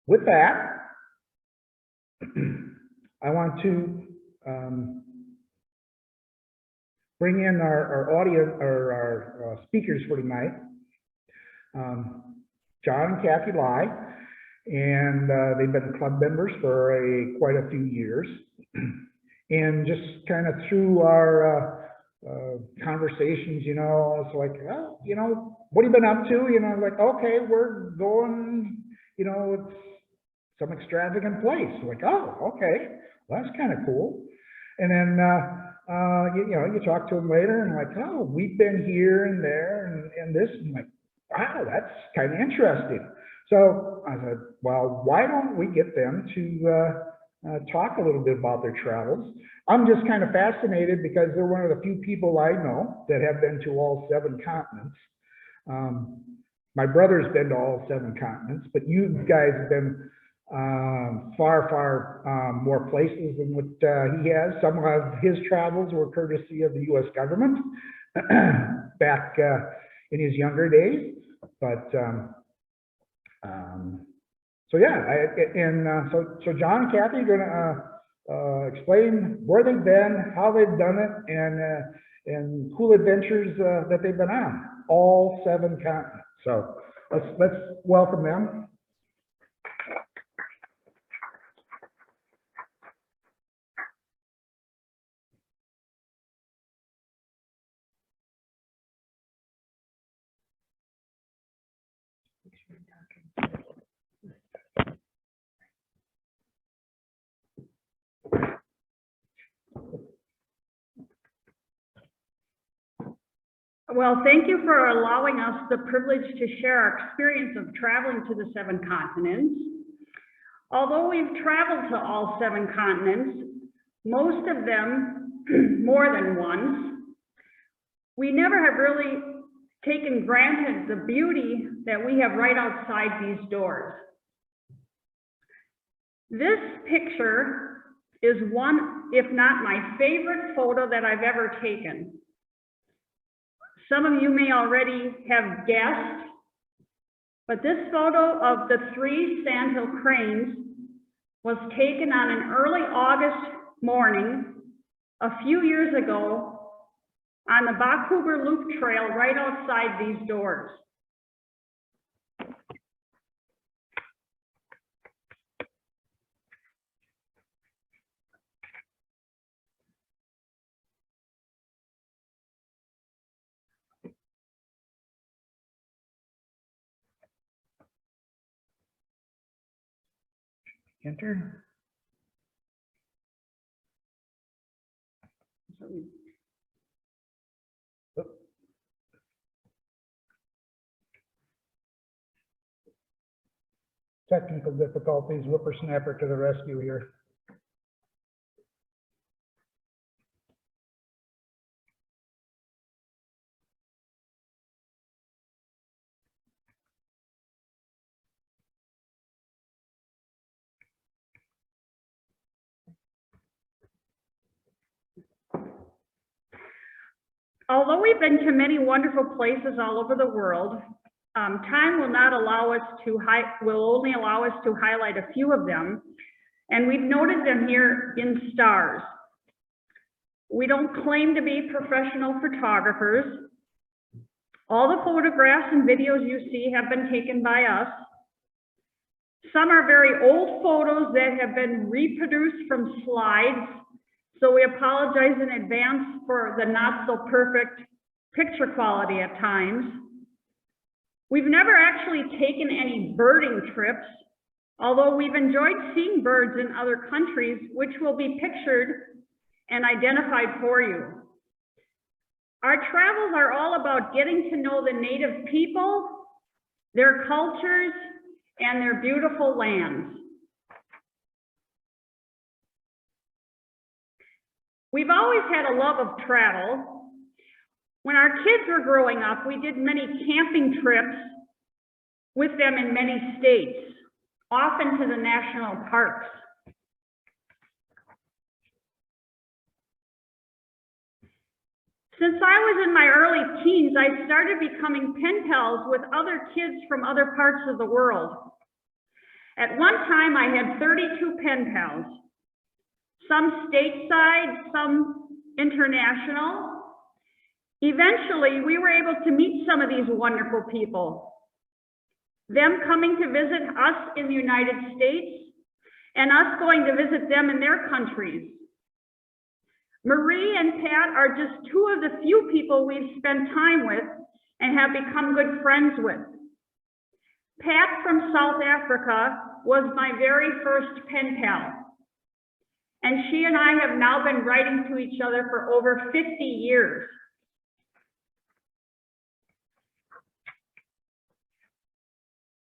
with that, I want to bring in our audience, or our speakers for tonight, John and Cathy Ley, and they've been club members for quite a few years. And just kind of through our conversations, you know, it's like, oh, you know, what have you been up to? You know, like, okay, we're going, you know, it's some extravagant place. Like, oh, okay, well, that's kind of cool. And then, you know, you talk to them later and like, oh, we've been here and there and this, and like, wow, that's kind of interesting. So I said, well, why don't we get them to talk a little bit about their travels? I'm just kind of fascinated because they're one of the few people I know that have been to all 7 continents. My brother's been to all 7 continents, but you guys have been far more places than what he has. Some of his travels were courtesy of the U.S. government back in his younger days. But so yeah, so John and Cathy are going to explain where they've been, how they've done it, and cool adventures that they've been on, all 7 continents. So let's welcome them. Well, thank you for allowing us the privilege to share our experience of traveling to the 7 continents. Although we've traveled to all 7 continents, most of them more than once, we never have really taken granted the beauty that we have right outside these doors. This picture is one, if not my favorite photo that I've ever taken. Some of you may already have guessed, but this photo of the 3 sandhill cranes was taken on an early August morning a few years ago on the Vancouver Loop Trail right outside these doors. Enter. Technical difficulties, whippersnapper to the rescue here. Although we've been to many wonderful places all over the world, time will not allow us to will only allow us to highlight a few of them, and we've noted them here in stars. We don't claim to be professional photographers. All the photographs and videos you see have been taken by us. Some are very old photos that have been reproduced from slides, so we apologize in advance for the not so perfect picture quality at times. We've never actually taken any birding trips, although we've enjoyed seeing birds in other countries, which will be pictured and identified for you. Our travels are all about getting to know the native people, their cultures, and their beautiful lands. We've always had a love of travel. When our kids were growing up, we did many camping trips with them in many states, often to the national parks. Since I was in my early teens, I started becoming pen pals with other kids from other parts of the world. At one time, I had 32 pen pals, some stateside, some international. Eventually, we were able to meet some of these wonderful people, them coming to visit us in the United States and us going to visit them in their countries. Marie and Pat are just two of the few people we've spent time with and have become good friends with. Pat from South Africa was my very first pen pal, and she and I have now been writing to each other for over 50 years.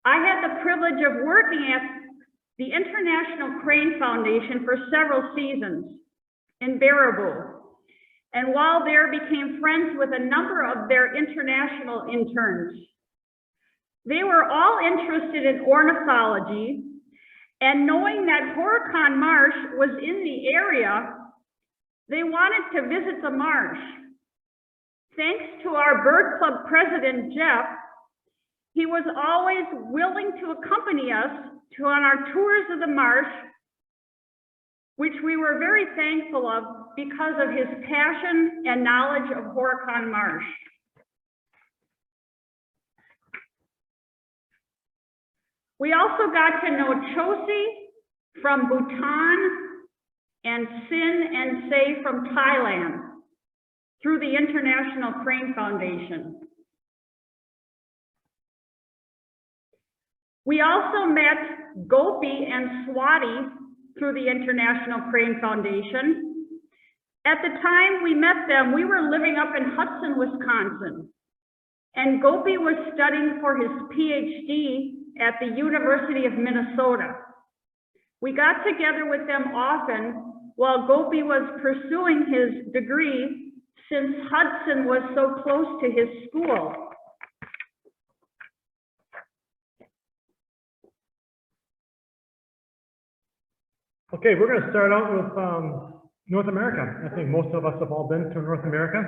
I had the privilege of working at the International Crane Foundation for several seasons in Baraboo, and while there became friends with a number of their international interns. They were all interested in ornithology, and knowing that Horicon Marsh was in the area, they wanted to visit the marsh. Thanks to our bird club president, Jeff, he was always willing to accompany us on our tours of the marsh, which we were very thankful of because of his passion and knowledge of Horicon Marsh. We also got to know Chosi from Bhutan and Sin and Say from Thailand through the International Crane Foundation. We also met Gopi and Swati through the International Crane Foundation. At the time we met them, we were living up in Hudson, Wisconsin, and Gopi was studying for his PhD at the University of Minnesota. We got together with them often while Gopi was pursuing his degree, since Hudson was so close to his school. Okay, we're going to start out with North America. I think most of us have all been to North America,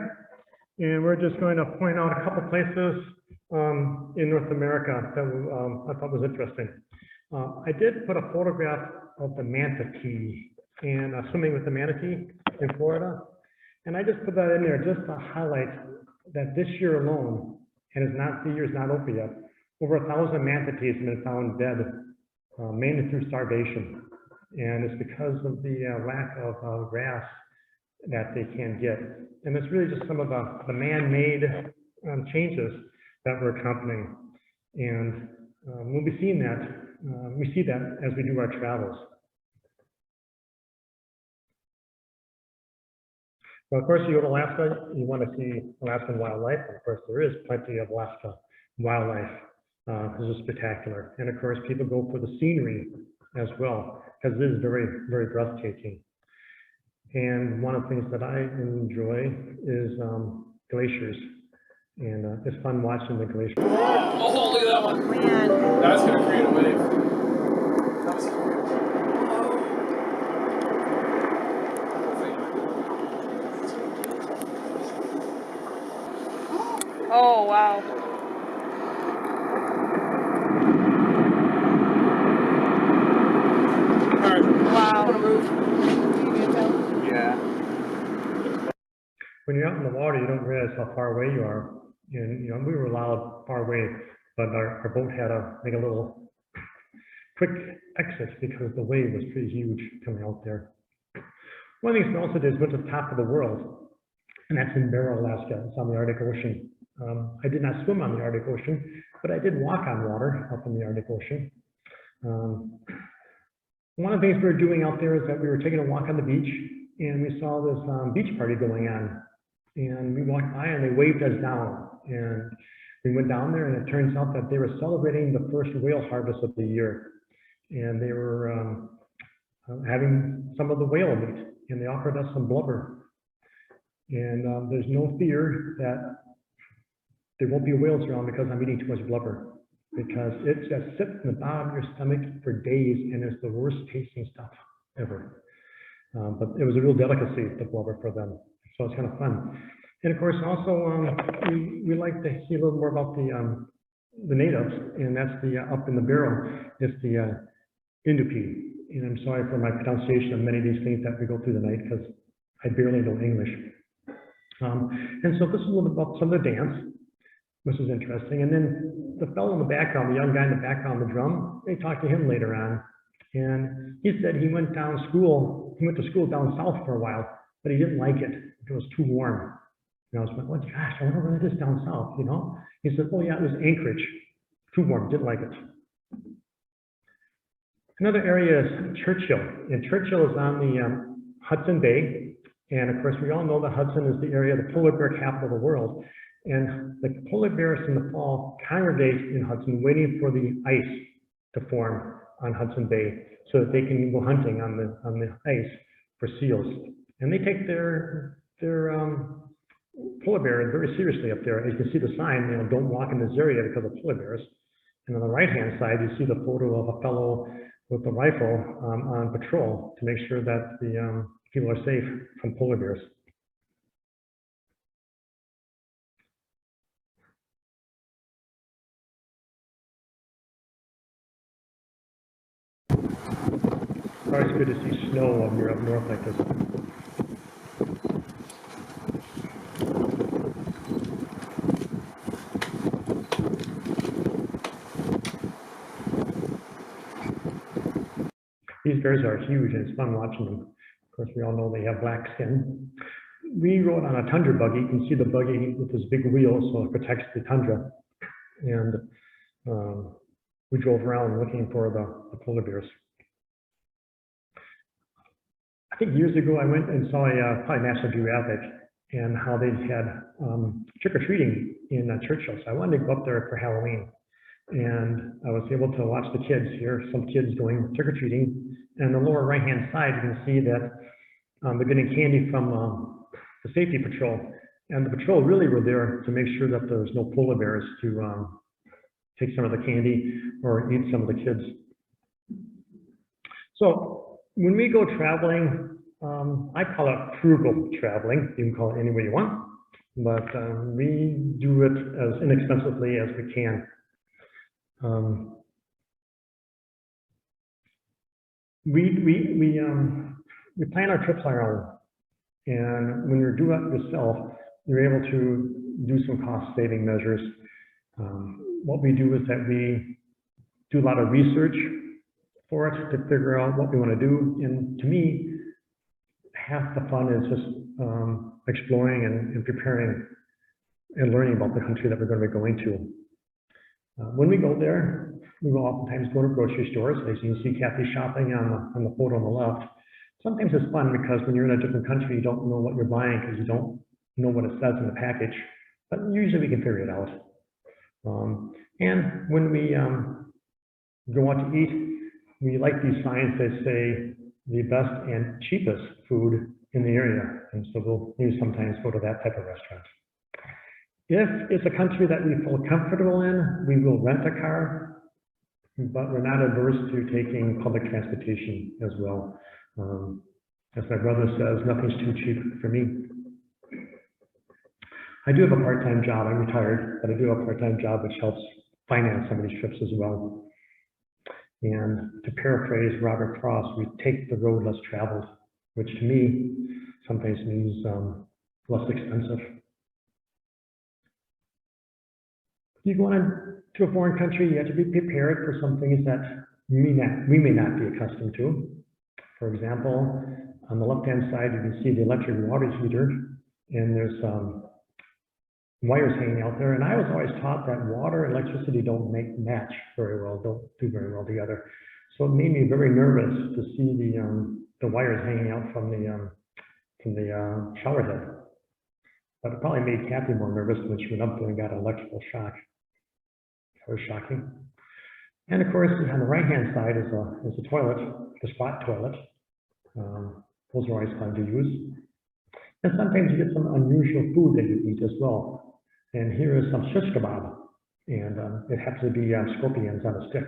and we're just going to point out a couple places in North America that I thought was interesting. I did put a photograph of the manatee and swimming with the manatee in Florida, and I just put that in there just to highlight that this year alone, and the year's not over yet, over 1,000 manatees have been found dead, mainly through starvation. And it's because of the lack of grass that they can get. And it's really just some of the man-made changes that we're accompanying. And we'll be seeing that, we see that as we do our travels. Well, of course, you go to Alaska, you want to see Alaskan wildlife. Of course, there is plenty of Alaska wildlife. This is spectacular. And of course, people go for the scenery as well, because it is very, very breathtaking. And one of the things that I enjoy is glaciers. And it's fun watching the glaciers. Oh, look at that one. Man. That's going to create a wave. That was cool. Oh, wow. All right. Wow. Yeah. When you're out in the water, you don't realize how far away you are. And you know, we were allowed far away, but our boat had to make a little quick exit because the wave was pretty huge coming out there. One of the things we also did is went to the top of the world, and that's in Barrow, Alaska. It's on the Arctic Ocean. I did not swim on the Arctic Ocean, but I did walk on water up in the Arctic Ocean. One of the things we were doing out there is that we were taking a walk on the beach, and we saw this beach party going on. And we walked by and they waved us down. And we went down there, and it turns out that they were celebrating the first whale harvest of the year. And they were having some of the whale meat, and they offered us some blubber. And there's no fear that there won't be whales around because I'm eating too much blubber, because it just sits in the bottom of your stomach for days, and it's the worst tasting stuff ever. But it was a real delicacy, the blubber, for them. So it's kind of fun. And of course, also, we like to see a little more about the natives, and that's the up in the Barrow. It's the Indupi. And I'm sorry for my pronunciation of many of these things that we go through tonight because I barely know English. And so this is a little bit about some of the dance, which is interesting. And then the fellow in the background, the young guy in the background, the drum, they talked to him later on. And he said he went to school down south for a while, but he didn't like it. It was too warm. And I was like, oh gosh, I wonder where it is down south, you know? He said, oh yeah, it was Anchorage. Too warm, didn't like it. Another area is Churchill, and Churchill is on the Hudson Bay. And of course, we all know that Hudson is the area, the polar bear capital of the world. And the polar bears in the fall congregate in Hudson, waiting for the ice to form on Hudson Bay so that they can go hunting on the ice for seals. And they take their polar bears very seriously up there. As you can see the sign, you know, don't walk in this area because of polar bears. And on the right-hand side, you see the photo of a fellow with a rifle on patrol to make sure that the people are safe from polar bears. It's always good to see snow when you're up north like this. These bears are huge and it's fun watching them. Of course, we all know they have black skin. We rode on a tundra buggy. You can see the buggy with this big wheel so it protects the tundra. And we drove around looking for the polar bears. I think years ago, I went and saw probably National Geographic and how they had trick-or-treating in Churchill. So I wanted to go up there for Halloween. And I was able to watch the kids here, some kids going trick-or-treating. And on the lower right-hand side, you can see that they're getting candy from the safety patrol. And the patrol really were there to make sure that there was no polar bears to take some of the candy or eat some of the kids. So when we go traveling, I call it frugal traveling. You can call it any way you want, but we do it as inexpensively as we can. We plan our trips on our own, and when you're doing it yourself, you're able to do some cost-saving measures. What we do is that we do a lot of research for us to figure out what we want to do, and to me, half the fun is just exploring and preparing and learning about the country that we're going to be going to. When we go there, we will oftentimes go to grocery stores. As you can see Cathy shopping on the photo on the left. Sometimes it's fun because when you're in a different country, you don't know what you're buying because you don't know what it says in the package, but usually we can figure it out. And when we go out to eat, we like these signs that say the best and cheapest food in the area. And so we'll maybe sometimes go to that type of restaurant. If it's a country that we feel comfortable in, we will rent a car, but we're not averse to taking public transportation as well. As my brother says, nothing's too cheap for me. I do have a part-time job. I'm retired, but I do have a part-time job which helps finance some of these trips as well. And to paraphrase Robert Frost, we take the road less traveled, which to me sometimes means less expensive. You go to a foreign country, you have to be prepared for some things that we may not be accustomed to. For example, on the left-hand side, you can see the electric water heater, and there's wires hanging out there. And I was always taught that water and electricity don't match very well, don't do very well together. So it made me very nervous to see the wires hanging out from the shower head. But it probably made Cathy more nervous when she went up there and got an electrical shock. That was shocking. And of course, on the right-hand side is a toilet, the spot toilet. Those are always fun to use. And sometimes you get some unusual food that you eat as well. And here is some shish kebab. And it happens to be scorpions on a stick.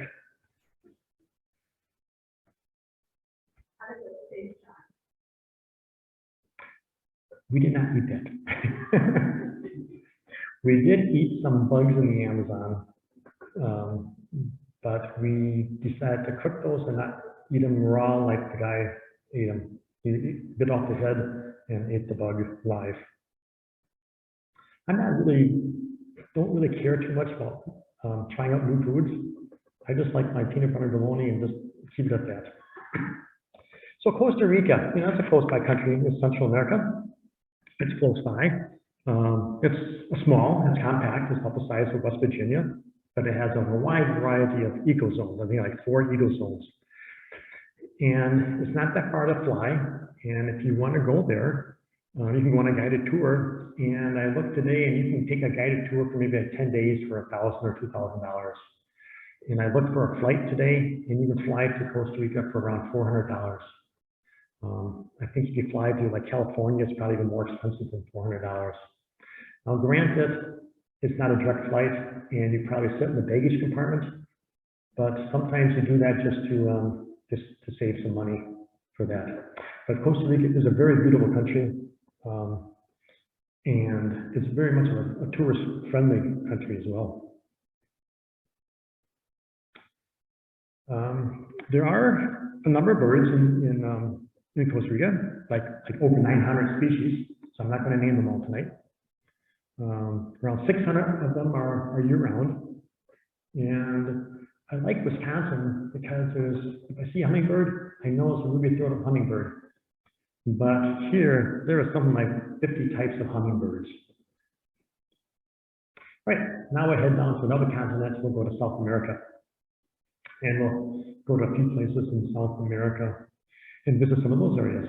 We did not eat that. We did eat some bugs in the Amazon. but we decided to cook those and not eat them raw like the guy ate them. He bit off the head and ate the bug live. Don't really care too much about trying out new foods. I just like my peanut butter bologna and just keep it at that. So Costa Rica, it's a close by country in Central America. It's close by. It's small, it's compact, it's about the size of West Virginia, but it has a wide variety of ecozones. I think like 4 ecozones. And it's not that far to fly. And if you want to go there, you can go on a guided tour. And I looked today, and you can take a guided tour for maybe like 10 days for $1,000 or $2,000. And I looked for a flight today, and you can fly to Costa Rica for around $400. I think if you fly to like California, it's probably even more expensive than $400. Now, granted, it's not a direct flight, and you probably sit in the baggage compartment, but sometimes you do that just to save some money for that. But Costa Rica is a very beautiful country, and it's very much a tourist-friendly country as well. There are a number of birds in Costa Rica, like over 900 species, so I'm not going to name them all tonight. Around 600 of them are year-round, and I like Wisconsin because if I see a hummingbird, I know it's a ruby-throated hummingbird. But here, there are something like 50 types of hummingbirds. All right, now we'll head down to another continent. We'll go to South America. And we'll go to a few places in South America and visit some of those areas.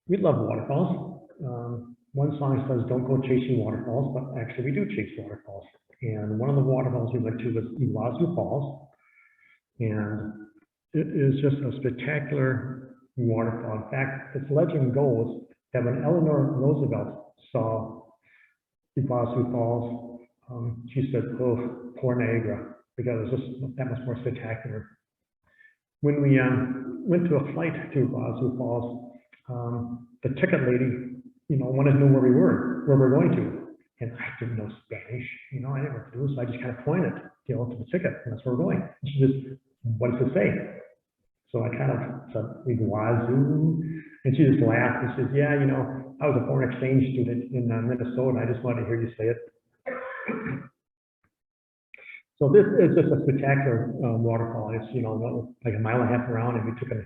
We love waterfalls. One song says, "Don't go chasing waterfalls," but actually we do chase waterfalls. And one of the waterfalls we went to was Iguazu Falls. And it is just a spectacular waterfall. In fact, its legend goes that when Eleanor Roosevelt saw Iguazu Falls, she said, "Oh, poor Niagara," because it was just that much more spectacular. When we went to a flight to Iguazu Falls, the ticket lady, wanted to know where we're going to. And I didn't know Spanish, I didn't know what to do, so I just kind of pointed, to the ticket, and that's where we're going. And she just, "What does it say?" So I kind of said, "Iguazu," and she just laughed and says, "Yeah, I was a foreign exchange student in Minnesota. I just wanted to hear you say it." So this is just a spectacular waterfall. It's, like a mile and a half around, and we took a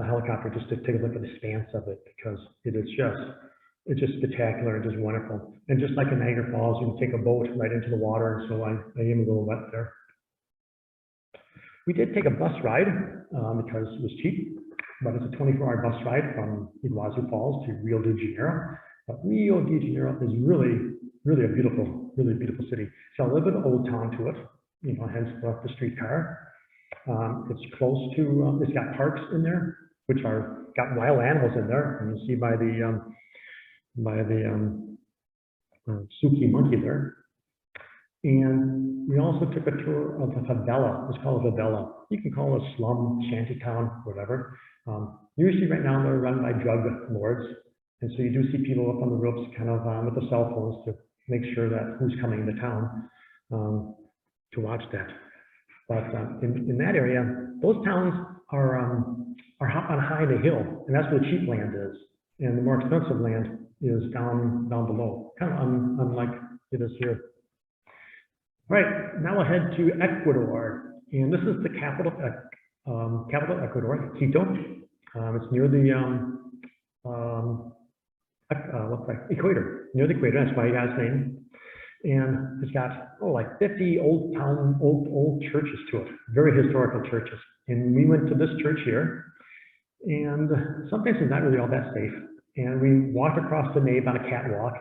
helicopter just to take a look at the expanse of it, because it's just spectacular and just wonderful. And just like in Niagara Falls, you can take a boat right into the water, and so I am a little wet there. We did take a bus ride because it was cheap, but it's a 24-hour bus ride from Iguazu Falls to Rio de Janeiro. But Rio de Janeiro is really a really beautiful city. It's got a little bit of old town to it, hence the streetcar. It's close to, it's got parks in there, which got wild animals in there. And you see by the Suki monkey there. And we also took a tour of the favela. It's called a favela. You can call it a slum, shanty town, whatever. Usually right now they're run by drug lords. And so you do see people up on the roofs kind of with the cell phones to make sure that who's coming into town to watch that. But in that area, those towns are on high the hill, and that's where the cheap land is. And the more expensive land is down below, kind of unlike it is here. All right, now we'll head to Ecuador, and this is the capital of Ecuador, Quito. It's near the equator, near the equator. That's why you got its name. And it's got like 50 old churches to it, very historical churches. And we went to this church here, and sometimes it's not really all that safe. And we walked across the nave on a catwalk,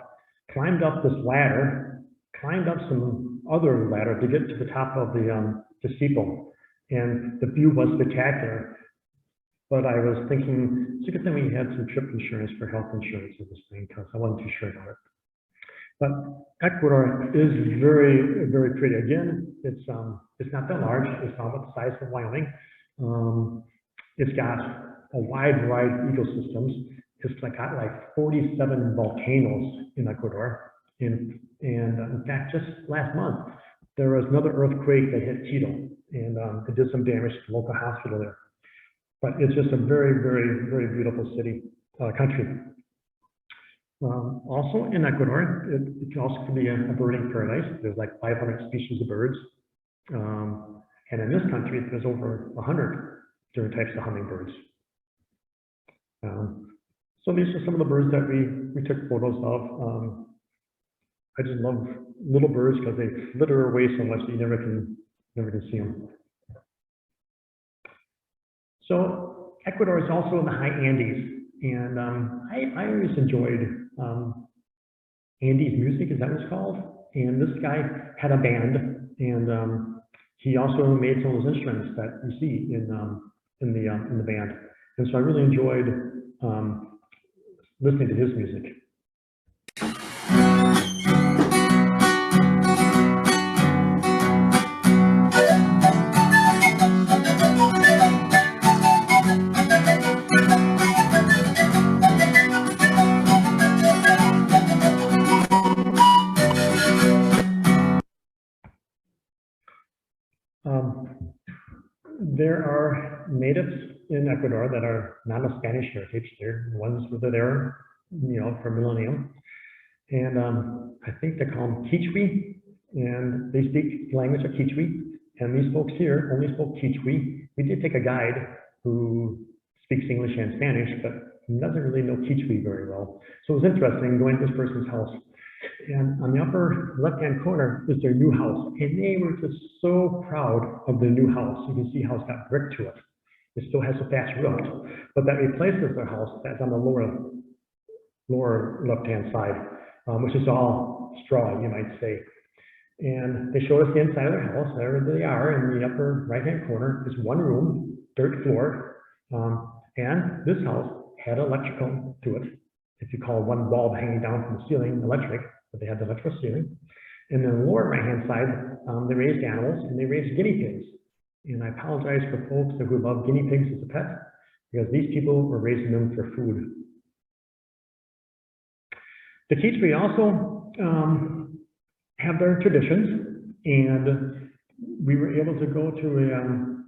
climbed up this ladder, climbed up some other ladder to get to the top of the steeple. And the view was spectacular. But I was thinking, it's a good thing we had some trip insurance for health insurance in this thing, because I wasn't too sure about it. But Ecuador is very, very pretty. Again, it's not that large. It's about the size of Wyoming. It's got a wide variety of ecosystems. It's got like 47 volcanoes in Ecuador. And in fact, just last month, there was another earthquake that hit Quito, and it did some damage to the local hospital there. But it's just a very, very, very beautiful city, country. Also in Ecuador, it can also be a birding paradise. There's like 500 species of birds. And in this country, there's over 100 different types of hummingbirds. So these are some of the birds that we took photos of. I just love little birds because they flitter away so much that you never can see them. So Ecuador is also in the high Andes, and I always enjoyed Andes music, is that what it's called? And this guy had a band, and he also made some of those instruments that you see in the band. And so I really enjoyed listening to his music. There are natives in Ecuador that are not of Spanish heritage. They're ones that are there, for millennium. And I think they call them Quichua, and they speak the language of Quichua. And these folks here only spoke Quichua. We did take a guide who speaks English and Spanish, but doesn't really know Quichua very well. So it was interesting going to this person's house. And on the upper left-hand corner is their new house. And they were just so proud of their new house. You can see how it's got brick to it. It still has a thatch roof, but that replaces their house that's on the lower left-hand side, which is all straw, you might say. And they showed us the inside of their house. There they are in the upper right-hand corner. Is one room, dirt floor, and this house had electrical to it. If you call one bulb hanging down from the ceiling electric, but they had the electrical ceiling. And then the lower right-hand side, they raised animals, and they raised guinea pigs. And I apologize for folks who love guinea pigs as a pet, because these people were raising them for food. The Quichua also have their traditions, and we were able to go to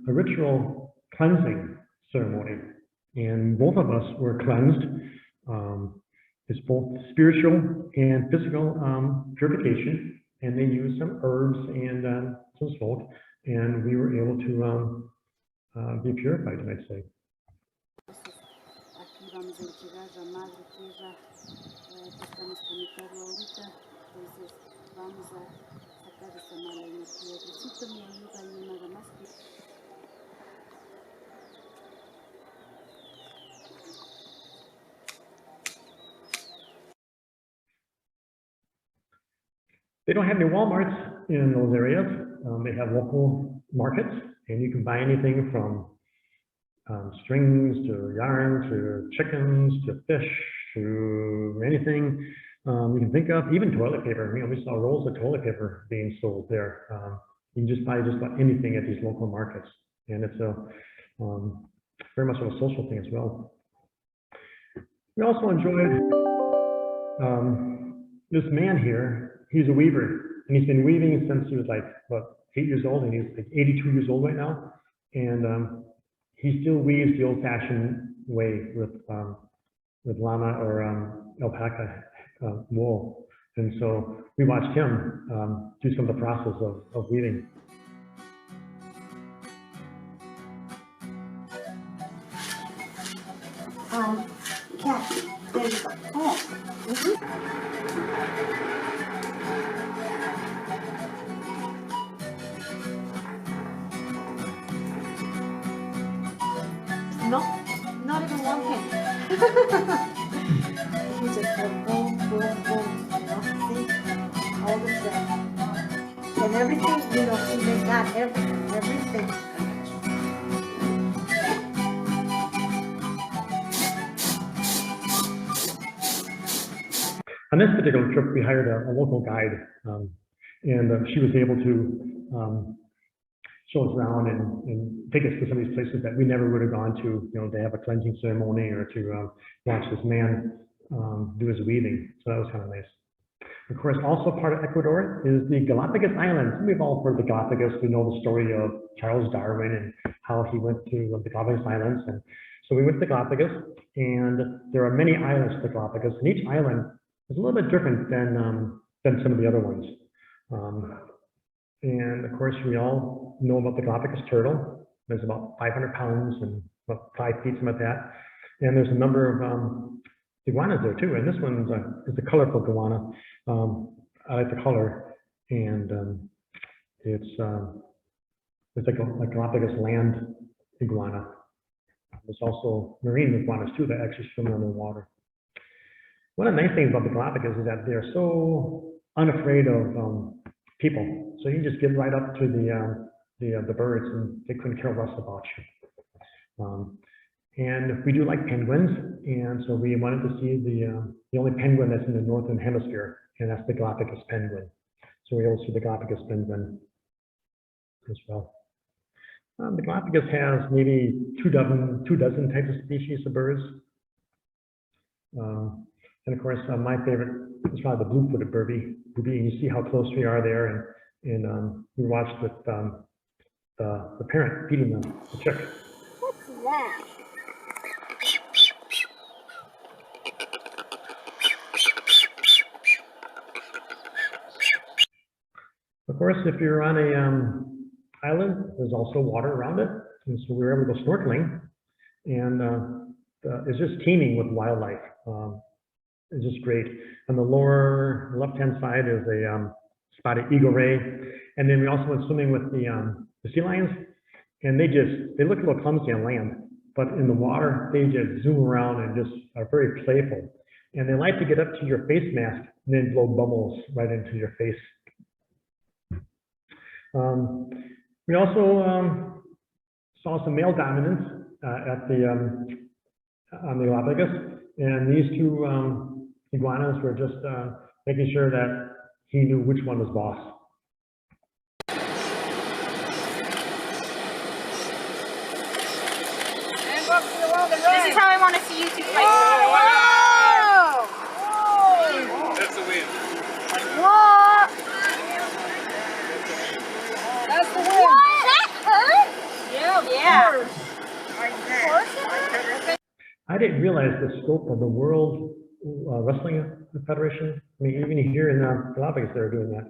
a ritual cleansing ceremony, and both of us were cleansed. It's both spiritual and physical purification, and they use some herbs and some smoke, and we were able to be purified, you might say. Aquí vamos a entregar la madre tierra que estamos conectados ahorita, entonces vamos a sacar esa mala energía. Necesito mi ayuda y nada más. They don't have any Walmarts in those areas. They have local markets, and you can buy anything from strings to yarn to chickens to fish to anything you can think of, even toilet paper. We saw rolls of toilet paper being sold there. You can just buy just about anything at these local markets, and it's a very much of a social thing as well. We also enjoyed this man here. He's a weaver, and he's been weaving since he was like, what, 8 years old, and he's like 82 years old right now. And he still weaves the old-fashioned way with llama or alpaca wool. And so we watched him do some of the process of weaving. Cathy, there you go. Oh. No, not even one penny. You just go boom, boom, boom, see, all the stuff. And everything, they got everything. On this particular trip, we hired a local guide, and she was able to show us around and take us to some of these places that we never would have gone to, to have a cleansing ceremony or to watch this man do his weaving. So that was kind of nice. Of course, also part of Ecuador is the Galapagos Islands. We've all heard the Galapagos. We know the story of Charles Darwin and how he went to the Galapagos Islands. And so we went to the Galapagos, and there are many islands to the Galapagos, and each island is a little bit different than some of the other ones. And of course, we all know about the Galapagos turtle. There's about 500 pounds and about 5 feet, something like that. And there's a number of iguanas there too. And this one is a colorful iguana. I like the color, and it's like a Galapagos land iguana. There's also marine iguanas too that actually swim in the water. One of the nice things about the Galapagos is that they're so unafraid of people. So you just get right up to the birds, and they couldn't care less about you. And we do like penguins, and so we wanted to see the only penguin that's in the northern hemisphere, and that's the Galapagos penguin. So we will see the Galapagos penguin as well. The Galapagos has maybe two dozen types of species of birds. And of course, my favorite is probably the blue-footed booby. And you see how close we are there, and we watched with the parent feeding the chick. What's that? Of course, if you're on a island, there's also water around it, and so we were able to go snorkeling, and it's just teeming with wildlife. It's just great. On the lower left-hand side is a spotted eagle ray, and then we also went swimming with the sea lions, and they look a little clumsy on land, but in the water they just zoom around and just are very playful, and they like to get up to your face mask and then blow bubbles right into your face. We also saw some male dominance on the Galapagos, and these two iguanas were just making sure that he knew which one was boss. This is how I want to see you two fight. Whoa! That's the win. Whoa! That's the win. What? That hurt? Yeah. I didn't realize the scope of the World Wrestling Federation. I mean, even here in Galapagos, they're doing that.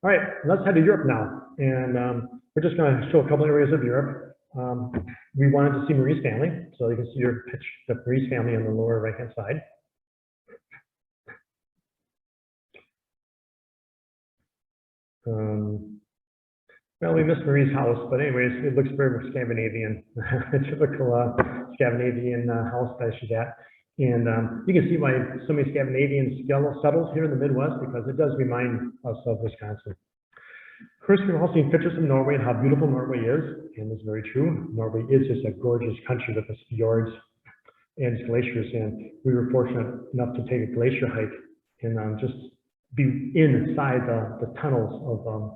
All right, let's head to Europe now. And we're just going to show a couple areas of Europe. We wanted to see Marie's family. So you can see your picture, the Marie's family on the lower right-hand side. Well, we missed Marie's house, but anyways, it looks very Scandinavian, a typical Scandinavian house that she's at. And you can see why so many Scandinavians settled here in the Midwest, because it does remind us of Wisconsin. First, we've all seen pictures of Norway and how beautiful Norway is, and it's very true. Norway is just a gorgeous country with its fjords and its glaciers, and we were fortunate enough to take a glacier hike and just be inside the tunnels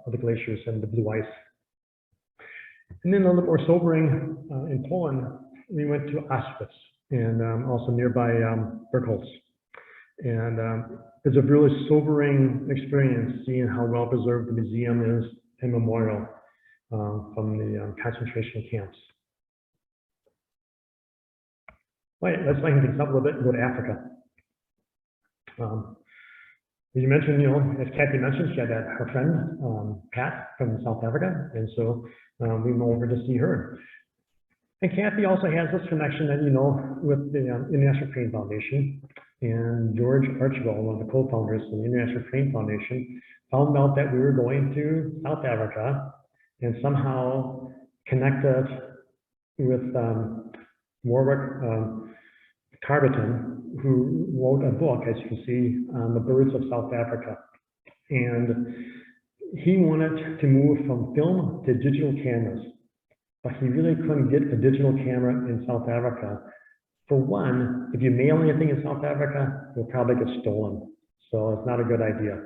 of the glaciers and the blue ice. And then a little more sobering, in Poland, we went to Auschwitz and also nearby Berkholz. And it's a really sobering experience seeing how well preserved the museum is and memorial from the concentration camps. Right, let's lighten things up a little bit and go to Africa. As you mentioned, as Cathy mentioned, she had her friend, Pat, from South Africa, and so we went over to see her. And Cathy also has this connection that with the International Crane Foundation. And George Archibald, one of the co-founders of the International Crane Foundation, found out that we were going to South Africa and somehow connected with Warwick Carberton, who wrote a book, as you can see, on the birds of South Africa. And he wanted to move from film to digital cameras, but he really couldn't get a digital camera in South Africa. For one, if you mail anything in South Africa, it'll probably get stolen. So it's not a good idea.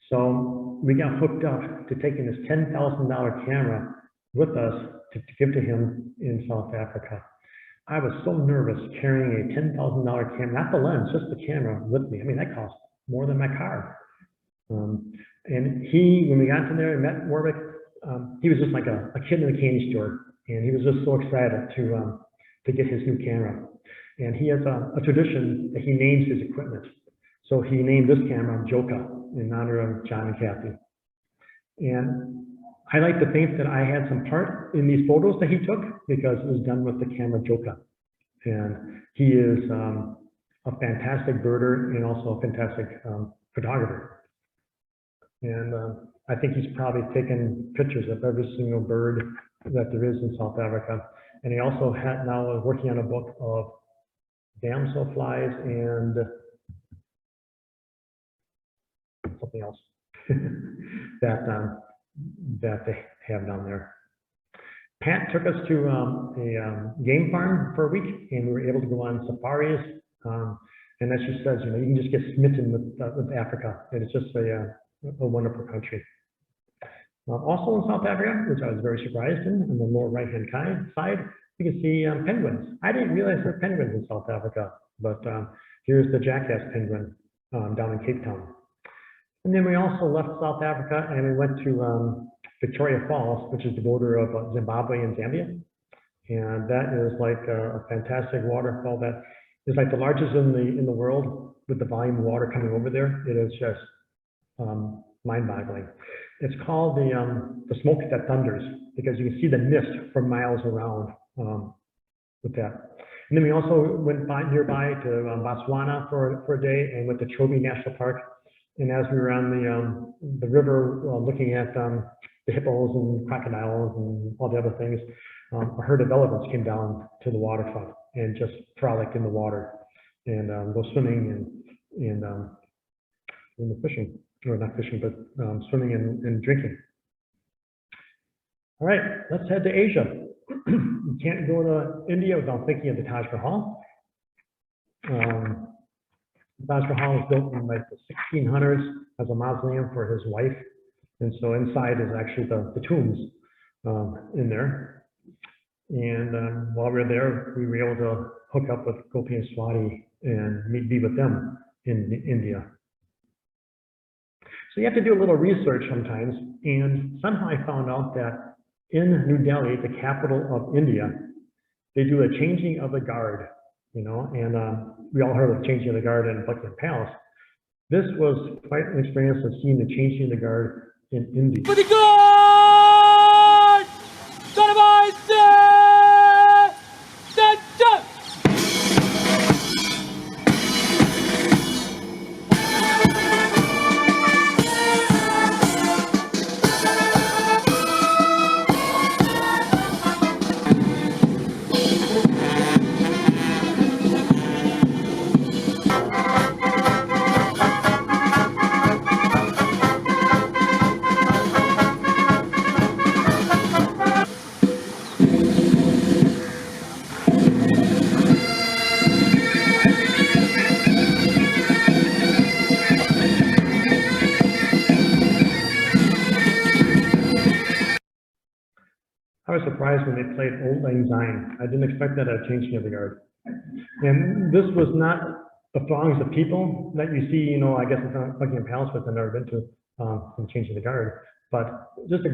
So we got hooked up to taking this $10,000 camera with us to give to him in South Africa. I was so nervous carrying a $10,000 camera, not the lens, just the camera with me. I mean, that cost more than my car. And he, when we got to there and met Warwick, he was just like a kid in a candy store, and he was just so excited to get his new camera. And he has a tradition that he names his equipment. So he named this camera Joka in honor of John and Cathy. And I like to think that I had some part in these photos that he took because it was done with the camera Joka. And he is a fantastic birder and also a fantastic photographer. And I think he's probably taken pictures of every single bird that there is in South Africa. And he also now is working on a book of damselflies and something else that they have down there. Pat took us to a game farm for a week, and we were able to go on safaris. And as she says, you know, you can just get smitten with Africa. And it's just a wonderful country. Also in South Africa, which I was very surprised in, on the lower right-hand side, you can see penguins. I didn't realize there were penguins in South Africa, but here's the jackass penguin down in Cape Town. And then we also left South Africa and we went to Victoria Falls, which is the border of Zimbabwe and Zambia. And that is like a fantastic waterfall that is like the largest in the world with the volume of water coming over there. It is just mind-boggling. It's called the smoke that thunders because you can see the mist for miles around with that. And then we also went nearby to Botswana for a day and went to Chobe National Park. And as we were on the river looking at the hippos and crocodiles and all the other things, a herd of elephants came down to the waterfront and just frolicked in the water and go swimming and the fishing, or not fishing, but swimming and drinking. All right, let's head to Asia. You can't go to India without thinking of the Taj Mahal. Taj Mahal was built in like the 1600s as a mausoleum for his wife. And so inside is actually the tombs in there. And while we were there, we were able to hook up with Gopi and Swati and be with them in India. So you have to do a little research sometimes. And somehow I found out that in New Delhi, the capital of India, they do a changing of the guard, you know, and we all heard of changing of the guard in Buckingham Palace. This was quite an experience of seeing the changing of the guard in India. For the guard! Stand by, stand up! I was surprised when they played Old Lang Syne. I didn't expect that at Changing of the Guard. And this was not the throngs of people that you see, you know, I guess it's not Buckingham Palace, but I've never been to from Changing the Guard, but just a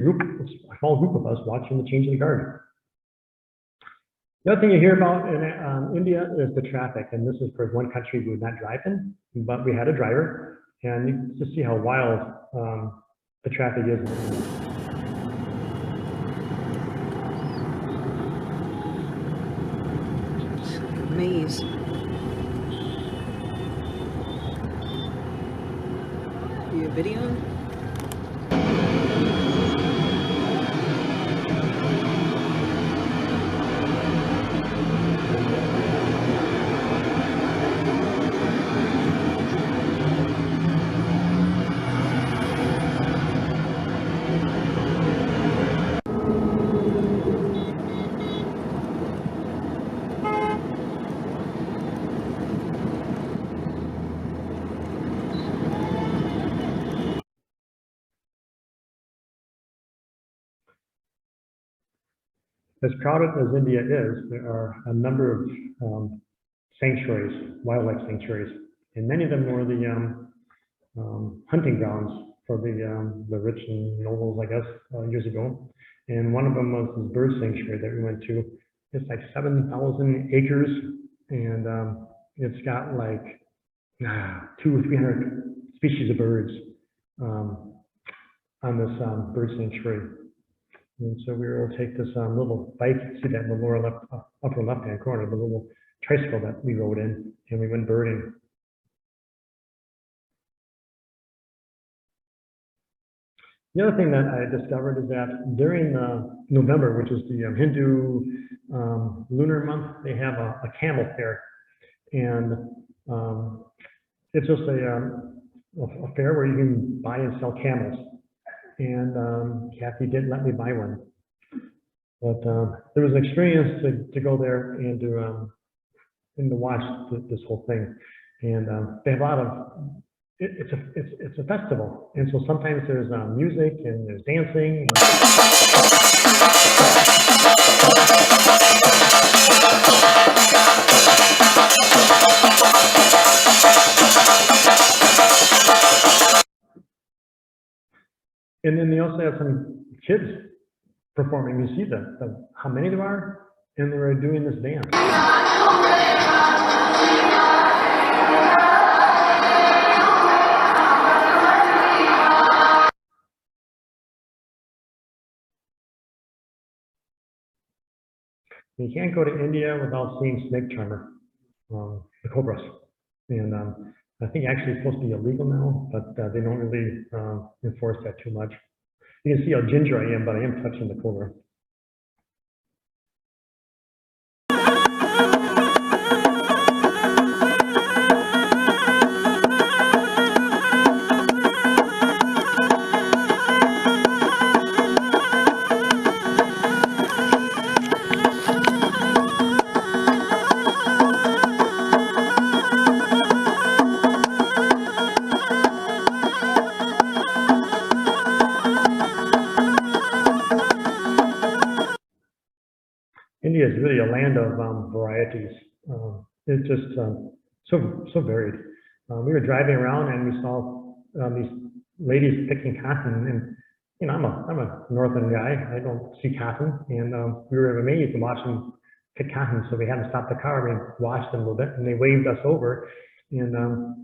small group of us watching the Changing the Guard. The other thing you hear about in India is the traffic, and this is for one country we would not drive in, but we had a driver, and you can just see how wild the traffic is. Maze. You video? As crowded as India is, there are a number of sanctuaries, wildlife sanctuaries, and many of them were the hunting grounds for the rich and nobles, I guess, years ago. And one of them was this bird sanctuary that we went to. It's like 7,000 acres, and it's got like 200 or 300 species of birds on this bird sanctuary. And so we were able to take this little bike, see that in the lower left, upper left-hand corner, the little tricycle that we rode in, and we went birding. The other thing that I discovered is that during November, which is the Hindu lunar month, they have a camel fair. And it's just a fair where you can buy and sell camels. And Cathy didn't let me buy one. But there was an experience to go there and to watch this whole thing. And they have a lot of, it's a festival. And so sometimes there's music and there's dancing. And then they also have some kids performing. You see how many there are, and they were doing this dance. You can't go to India without seeing snake charmer, the cobras. And I think actually it's supposed to be illegal now, but they don't really enforce that too much. You can see how ginger I am, but I am touching the cobra. India is really a land of varieties. It's just so varied. We were driving around and we saw these ladies picking cotton, and you know, I'm a northern guy. I don't see cotton, and we were amazed to watch them pick cotton. So we had to stop the car. We watched them a little bit, and they waved us over, and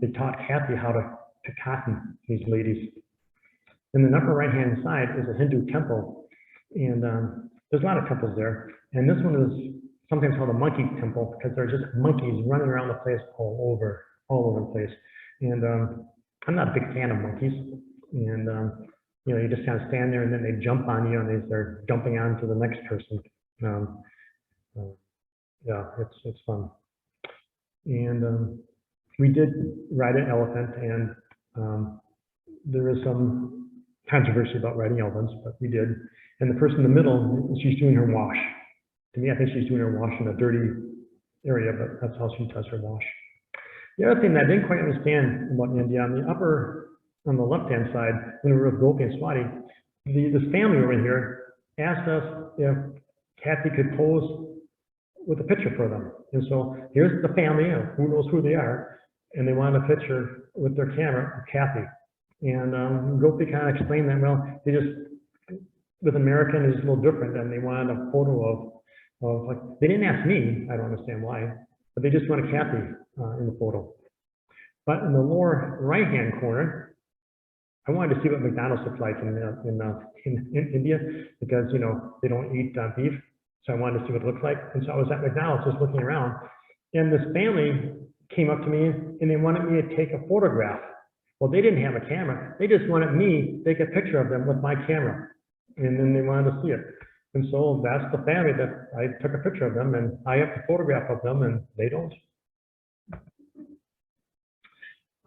they taught Cathy how to pick cotton. These ladies. In the upper right-hand side is a Hindu temple, and there's a lot of temples there. And this one is sometimes called a monkey temple because there are just monkeys running around the place all over the place. And I'm not a big fan of monkeys. And you know, you just kind of stand there and then they jump on you and they start jumping on to the next person. Yeah, it's fun. And we did ride an elephant, and there is some controversy about riding elephants, but we did. And the person in the middle, she's doing her wash. To me, I think she's doing her wash in a dirty area, but that's how she does her wash. The other thing that I didn't quite understand about India, on the left-hand side, when we were with Gopi and Swati, this family over here asked us if Cathy could pose with a picture for them. And so here's the family, who knows who they are, and they wanted a picture with their camera of Cathy. And Gopi kind of explained that, well, they just, with American is a little different, and they wanted a photo of like, they didn't ask me, I don't understand why, but they just wanted Cathy in the photo. But in the lower right-hand corner, I wanted to see what McDonald's looked like in India, because, you know, they don't eat beef. So I wanted to see what it looked like. And so I was at McDonald's just looking around, and this family came up to me and they wanted me to take a photograph. Well, they didn't have a camera. They just wanted me to take a picture of them with my camera. And then they wanted to see it. And so that's the family that I took a picture of them, and I have a photograph of them, and they don't.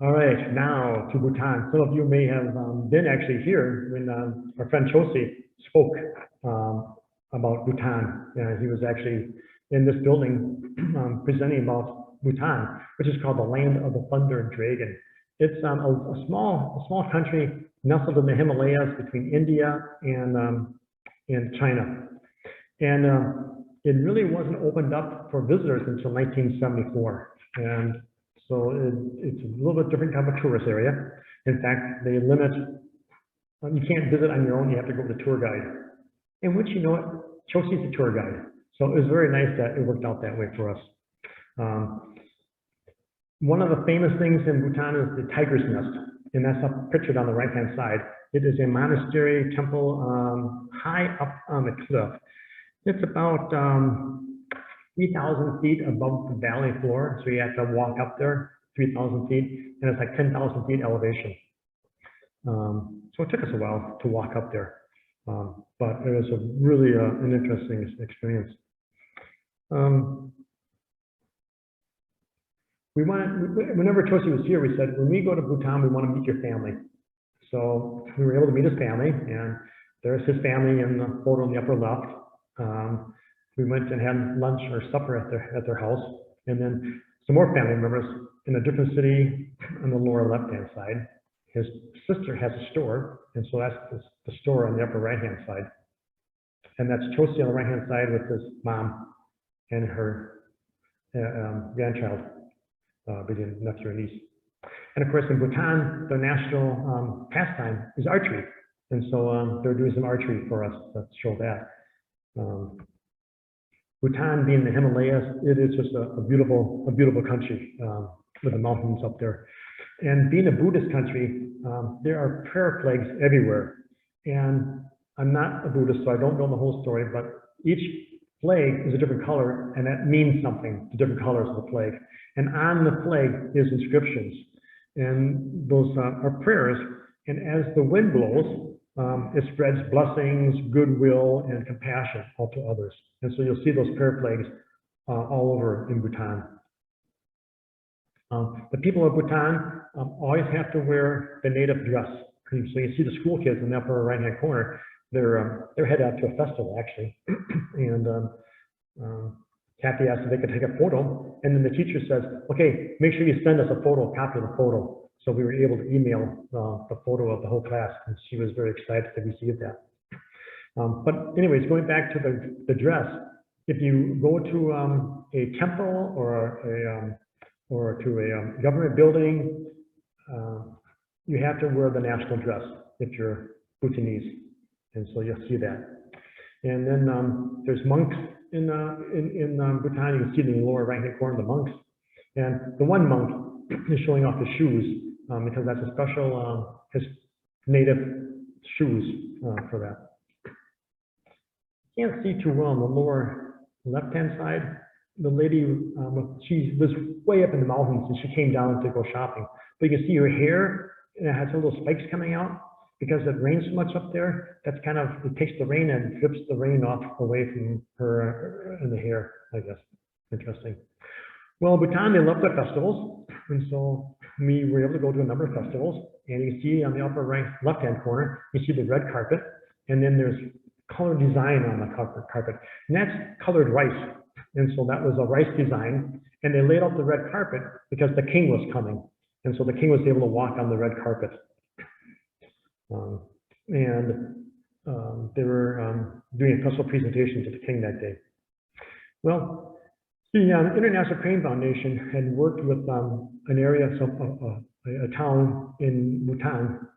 All right, now to Bhutan. Some of you may have been actually here when our friend Chosi spoke about Bhutan. He was actually in this building presenting about Bhutan, which is called the Land of the Thunder Dragon. It's a small country nestled in the Himalayas between India and China. And it really wasn't opened up for visitors until 1974. And so it's a little bit different kind of a tourist area. In fact, they limit, you can't visit on your own, you have to go with a tour guide. And once you know it, Chosie's a tour guide. So it was very nice that it worked out that way for us. One of the famous things in Bhutan is the tiger's nest, and that's up pictured on the right-hand side. It is a monastery temple high up on the cliff. It's about 3,000 feet above the valley floor, so you have to walk up there 3,000 feet, and it's like 10,000 feet elevation. So it took us a while to walk up there, but it was a really an interesting experience. Whenever Chosie was here, we said, when we go to Bhutan, we want to meet your family. So we were able to meet his family, and there's his family in the photo in the upper left. We went and had lunch or supper at their house, and then some more family members in a different city on the lower left-hand side. His sister has a store, and so that's the store on the upper right-hand side. And that's Chosie on the right-hand side with his mom and her grandchild, nephew and niece. And of course, in Bhutan, the national pastime is archery. And so they're doing some archery for us to show that. Bhutan being the Himalayas, it is just a beautiful country with the mountains up there. And being a Buddhist country, there are prayer flags everywhere. And I'm not a Buddhist, so I don't know the whole story, but each flag is a different color, and that means something, the different colors of the flag. And on the flag is inscriptions, and those are prayers. And as the wind blows, it spreads blessings, goodwill, and compassion all to others. And so you'll see those prayer flags all over in Bhutan. The people of Bhutan always have to wear the native dress. And so you see the school kids in the upper right-hand corner. They're headed out to a festival, actually. And Cathy asked if they could take a photo, and then the teacher says, okay, make sure you send us a copy of the photo. So we were able to email the photo of the whole class, and she was very excited to receive that. But anyways, going back to the dress, if you go to a temple or to a government building, you have to wear the national dress if you're Bhutanese, and so you'll see that. And then there's monks in Bhutan. You can see in the lower right-hand corner the monks, and the one monk is showing off his shoes because that's a special his native shoes for that. Can't see too well on the lower left-hand side. The lady, she was way up in the mountains and she came down to go shopping. But you can see her hair, and it has little spikes coming out because it rains so much up there. That's kind of, it takes the rain and drips the rain off away from her and the hair, I guess. Interesting. Well, Bhutan, they love their festivals. And so we were able to go to a number of festivals. And you see on the upper right, left-hand corner, you see the red carpet. And then there's color design on the carpet. And that's colored rice. And so that was a rice design. And they laid out the red carpet because the king was coming. And so the king was able to walk on the red carpet. They were doing a special presentation to the king that day. Well, the International Crane Foundation had worked with an area, a town in Bhutan,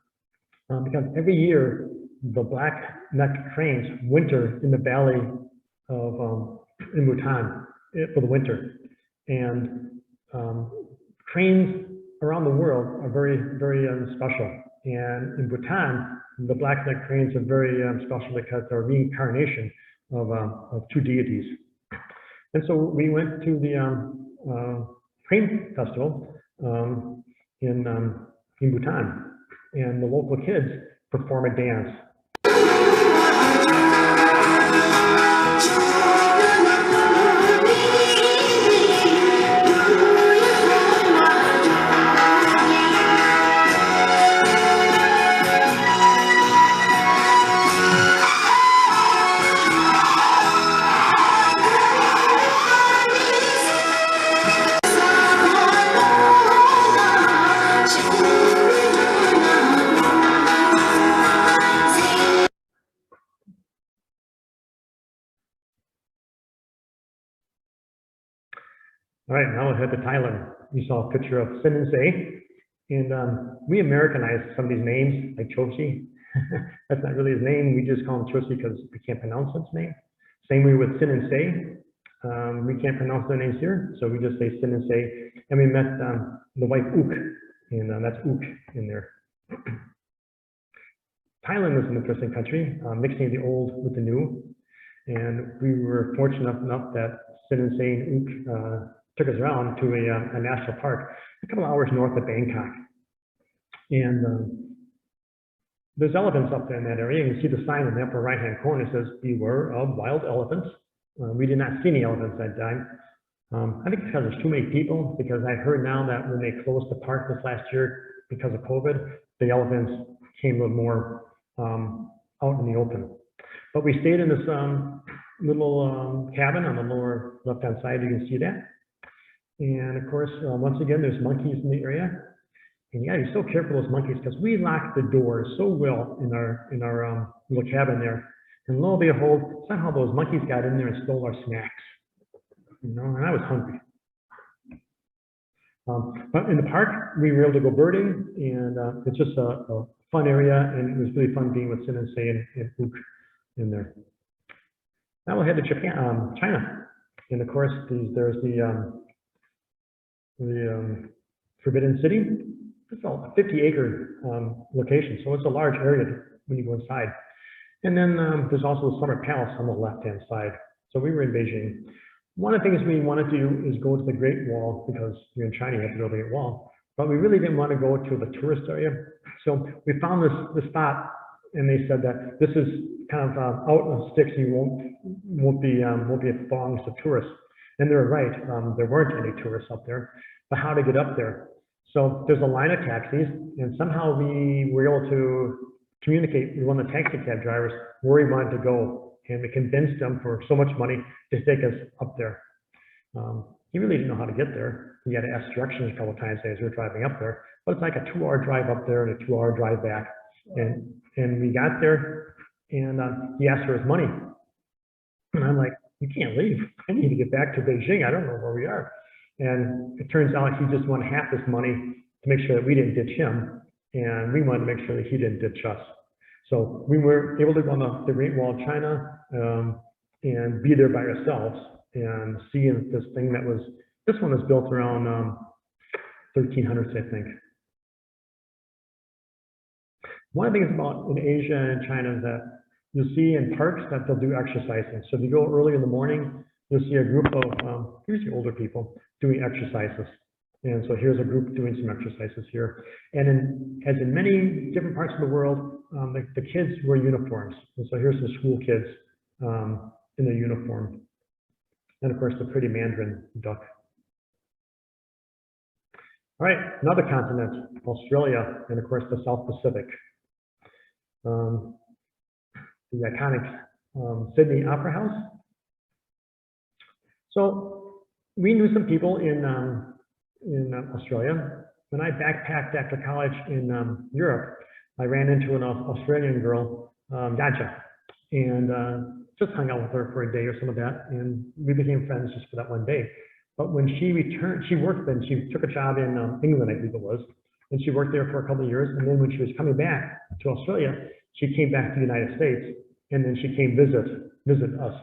because every year the black-necked cranes winter in the valley of in Bhutan for the winter. And cranes around the world are very, very special. And in Bhutan, the black-necked cranes are very special because they're a reincarnation of two deities. And so we went to the crane festival in Bhutan, and the local kids perform a dance. All right, now we'll head to Thailand. We saw a picture of Sin and Say, And we Americanized some of these names, like Choshi. That's not really his name. We just call him Choshi because we can't pronounce his name. Same way with Sin and Say. We can't pronounce their names here, so we just say Sin and Say. And we met the wife Ook, and that's Ook in there. Thailand is an interesting country, mixing the old with the new. And we were fortunate enough that Sin and Say and Ook took us around to a national park a couple hours north of Bangkok. And there's elephants up there in that area. You can see the sign in the upper right-hand corner that says, "Beware of wild elephants." We did not see any elephants that time. I think because there's too many people, because I heard now that when they closed the park this last year because of COVID, the elephants came a little more out in the open. But we stayed in this little cabin on the lower left-hand side. You can see that. And of course, once again, there's monkeys in the area. And yeah, you're so careful of those monkeys because we locked the doors so well in our little cabin there. And lo and behold, somehow those monkeys got in there and stole our snacks. You know, and I was hungry. But in the park, we were able to go birding, and it's just a fun area, and it was really fun being with Sin and Say and Ook in there. Now we'll head to Japan, China, and of course, there's the Forbidden City. It's a 50-acre location, so it's a large area when you go inside. And then there's also the Summer Palace on the left-hand side. So we were in Beijing. One of the things we wanted to do is go to the Great Wall, because you're in China, you have to go to the Great Wall. But we really didn't want to go to the tourist area. So we found this spot, and they said that this is kind of out of sticks. You won't be thongs to tourists. And they're right. There weren't any tourists up there. But how to get up there? So there's a line of taxis, and somehow we were able to communicate with one of the taxi cab drivers where we wanted to go. And we convinced them for so much money to take us up there. He really didn't know how to get there. He had to ask directions a couple of times as we were driving up there. But it's like a 2-hour drive up there and a 2-hour drive back. And we got there, and he asked for his money. And I'm like, you can't leave. I need to get back to Beijing. I don't know where we are. And it turns out he just wanted half his money to make sure that we didn't ditch him. And we wanted to make sure that he didn't ditch us. So we were able to go on the Great Wall of China and be there by ourselves and see this thing this one was built around 1300s, I think. One of the things about in Asia and China is that you'll see in parks that they'll do exercising. So if you go early in the morning, you'll see a group of usually older people doing exercises. And so here's a group doing some exercises here. And as in many different parts of the world, the kids wear uniforms. And so here's some school kids in their uniform. And of course, the pretty mandarin duck. All right, another continent, Australia, and of course, the South Pacific. The iconic Sydney Opera House. So we knew some people in Australia. When I backpacked after college in Europe, I ran into an Australian girl, Yaja, and just hung out with her for a day or some of that, and we became friends just for that one day. But when she returned, she worked then, she took a job in England, I believe it was, and she worked there for a couple of years, and then when she was coming back to Australia, she came back to the United States, and then she came visit us.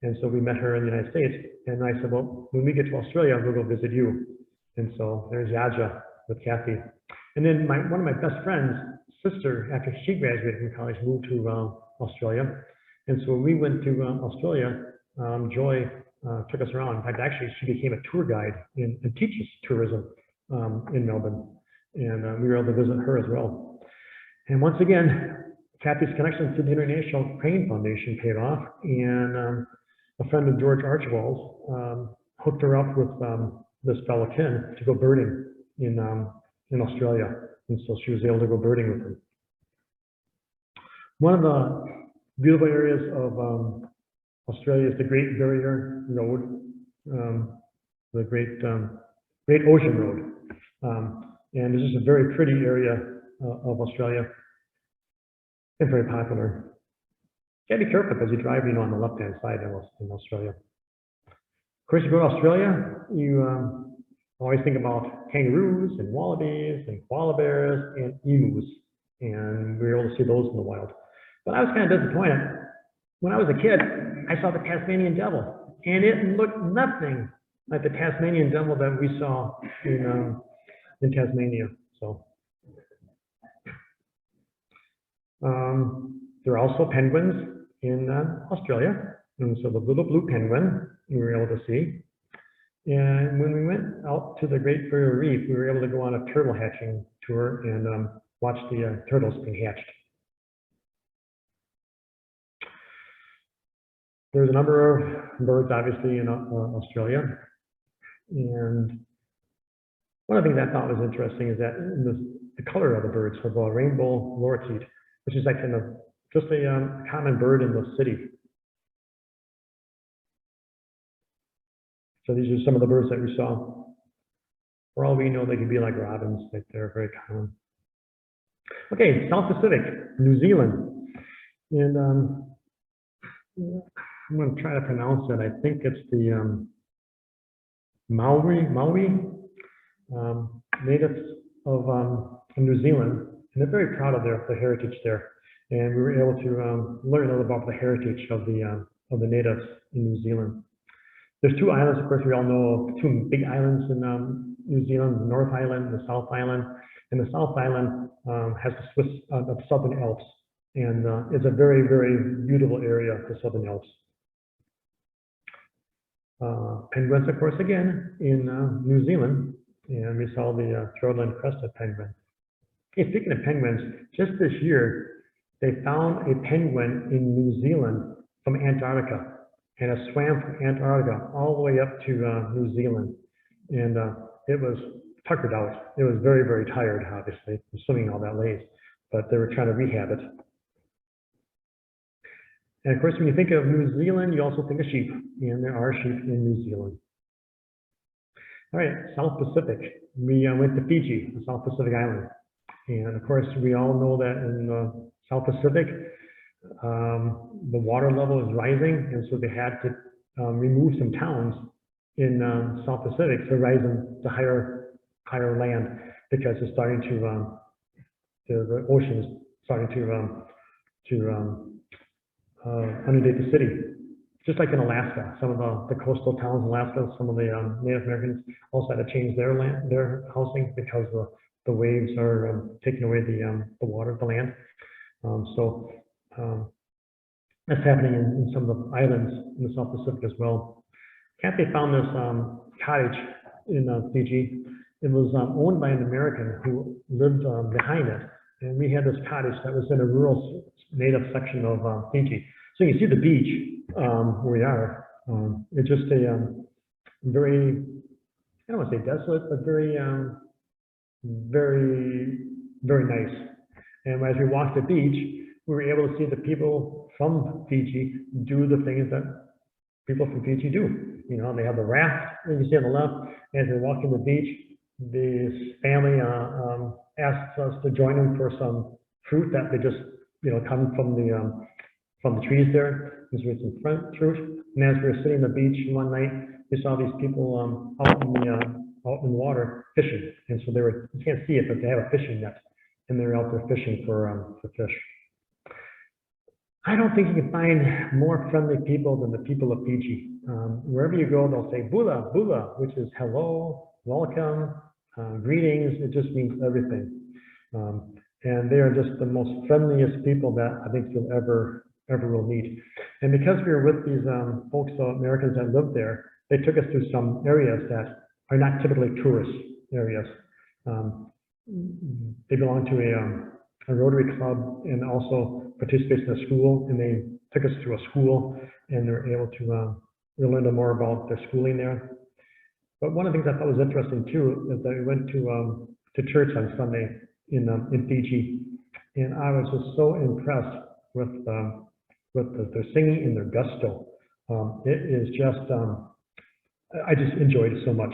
And so we met her in the United States, and I said, well, when we get to Australia, we'll go visit you. And so there's Yaja with Cathy. And then one of my best friends' sister, after she graduated from college, moved to Australia. And so when we went to Australia, Joy took us around. In fact, actually, she became a tour guide and teaches tourism in Melbourne. And we were able to visit her as well. And once again, Cathy's connection to the International Crane Foundation paid off. And a friend of George Archibald's hooked her up with this fellow Ken to go birding in Australia. And so she was able to go birding with him. One of the beautiful areas of Australia is the Great Barrier Road, the Great Ocean Road. And it's just a very pretty area of Australia and very popular. You gotta be careful because you drive, on the left-hand side in Australia. Of course, you go to Australia, you always think about kangaroos and wallabies and koala bears and emus, and we were able to see those in the wild. But I was kind of disappointed. When I was a kid, I saw the Tasmanian Devil, and it looked nothing like the Tasmanian Devil that we saw in Tasmania. So there are also penguins in Australia, and so the little blue penguin we were able to see. And when we went out to the Great Barrier Reef, we were able to go on a turtle hatching tour and watch the turtles being hatched. There's a number of birds, obviously, in Australia. And one of the things I thought was interesting is that the color of the birds, so the rainbow lorikeet, which is like kind of just a common bird in the city. So these are some of the birds that we saw. For all we know, they could be like robins, like they're very common. Okay, South Pacific, New Zealand. And I'm going to try to pronounce it. I think it's the Maui natives of New Zealand. And they're very proud of their heritage there. And we were able to learn a little about the heritage of the natives in New Zealand. There's two islands, of course, we all know of, two big islands in New Zealand, the North Island, the South Island. And the South Island has the Southern Alps. And it's a very, very beautiful area, the Southern Alps. Penguins, of course, again, in New Zealand. And we saw the throat-line crested penguin. Okay, speaking of penguins, just this year, they found a penguin in New Zealand from Antarctica. And it swam from Antarctica all the way up to New Zealand. And it was tuckered out. It was very, very tired, obviously, from swimming all that late. But they were trying to rehab it. And of course, when you think of New Zealand, you also think of sheep. And there are sheep in New Zealand. All right, South Pacific. We went to Fiji, the South Pacific island. And of course, we all know that in the South Pacific, the water level is rising, and so they had to remove some towns in South Pacific to rise them to higher land because it's starting to the ocean is starting to inundate the city. Just like in Alaska, some of the coastal towns in Alaska, some of the Native Americans also had to change their housing because the waves are taking away the water of the land. That's happening in some of the islands in the South Pacific as well. Cathy found this cottage in Fiji. It was owned by an American who lived behind it. And we had this cottage that was in a rural native section of Fiji. So you can see the beach where we are. It's just a very, I don't want to say desolate, but very, very, very nice. And as we walked the beach, we were able to see the people from Fiji do the things that people from Fiji do. You know, they have the raft that you see on the left. As they're walking the beach, this family asked us to join them for some fruit that they just, come from the trees there. There's some fruit. And as we were sitting on the beach one night, we saw these people out in the water fishing. And so you can't see it, but they have a fishing net, and they're out there fishing for fish. I don't think you can find more friendly people than the people of Fiji. Wherever you go, they'll say bula, bula, which is hello, welcome, greetings. It just means everything. And they are just the most friendliest people that I think you'll ever will meet. And because we were with these folks, Americans that lived there, they took us through some areas that are not typically tourist areas. They belong to a Rotary Club and also participates in a school, and they took us through a school, and they were able to learn more about their schooling there. But one of the things I thought was interesting too is that we went to church on Sunday in Fiji, and I was just so impressed with their singing and their gusto. It is just I just enjoyed it so much.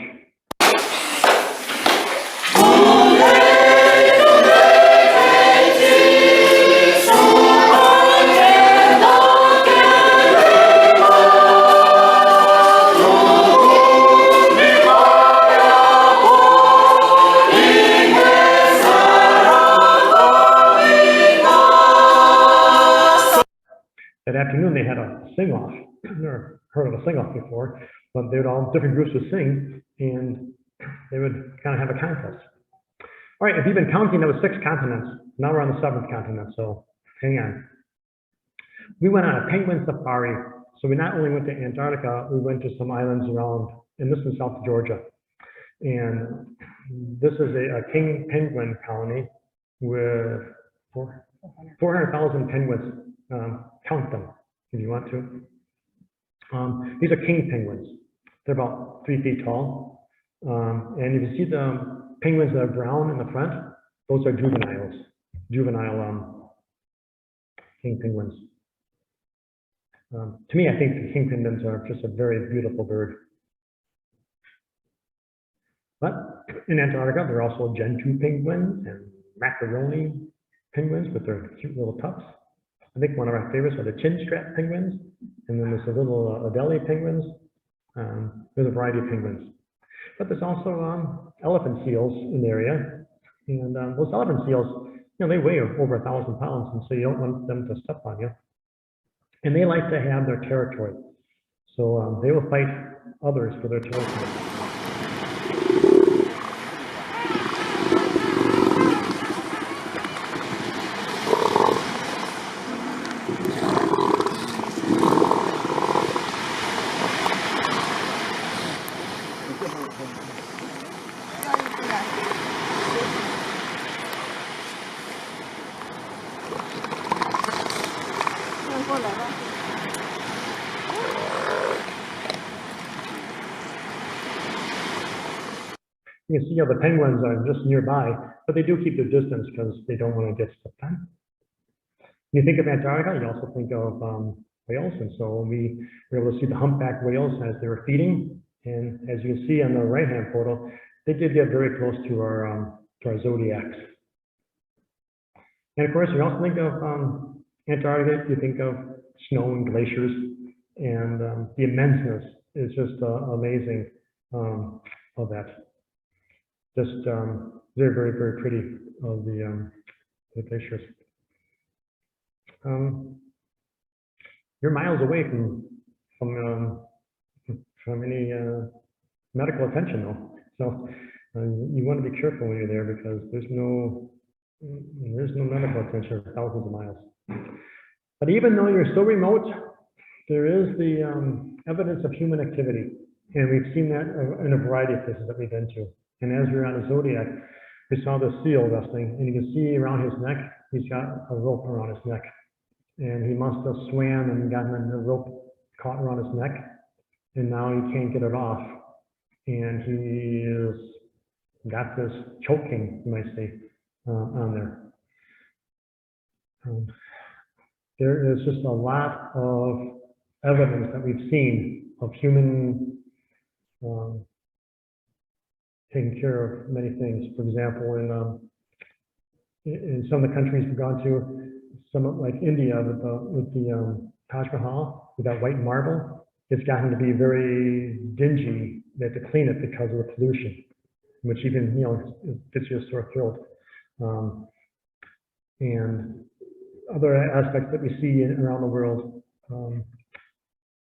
sing-off. Never heard of a sing-off before, but they would all, different groups would sing, and they would kind of have a contest. All right, if you've been counting, there was 6 continents. Now we're on the 7th continent, so hang on. We went on a penguin safari. So we not only went to Antarctica, we went to some islands around, and this is South Georgia. And this is a king penguin colony with 400,000 penguins. Count them if you want to. These are king penguins. They're about 3 feet tall. And if you see the penguins that are brown in the front, those are juveniles, juvenile king penguins. To me, I think the king penguins are just a very beautiful bird. But in Antarctica, there are also gentoo penguins and macaroni penguins with their cute little tufts. I think one of our favorites are the chin strap penguins. And then there's the little Adelie penguins. There's a variety of penguins. But there's also elephant seals in the area. And those elephant seals, you know, they weigh over 1,000 pounds, and so you don't want them to step on you. And they like to have their territory. So they will fight others for their territory. You can see how the penguins are just nearby, but they do keep their distance because they don't want to get stepped on. When you think of Antarctica, you also think of whales, and so we were able to see the humpback whales as they were feeding. And as you can see on the right-hand photo, they did get very close to our zodiacs. And of course, you also think of Antarctica, you think of snow and glaciers, and the immenseness is just amazing of that. Just very, very, very pretty of the glaciers. You're miles away from any medical attention, though. So you want to be careful when you're there because there's no medical attention for thousands of miles. But even though you're so remote, there is the evidence of human activity, and we've seen that in a variety of places that we've been to. And as we were on the Zodiac, we saw the seal resting, and you can see around his neck, he's got a rope around his neck. And he must have swam and gotten the rope caught around his neck, and now he can't get it off. And he is got this choking, you might say, on there. There is just a lot of evidence that we've seen of human taking care of many things. For example, in some of the countries we've gone to, some like India with the Taj Mahal, with that white marble, it's gotten to be very dingy. They have to clean it because of the pollution, which even, you know, gets you a sore throat. And other aspects that we see around the world,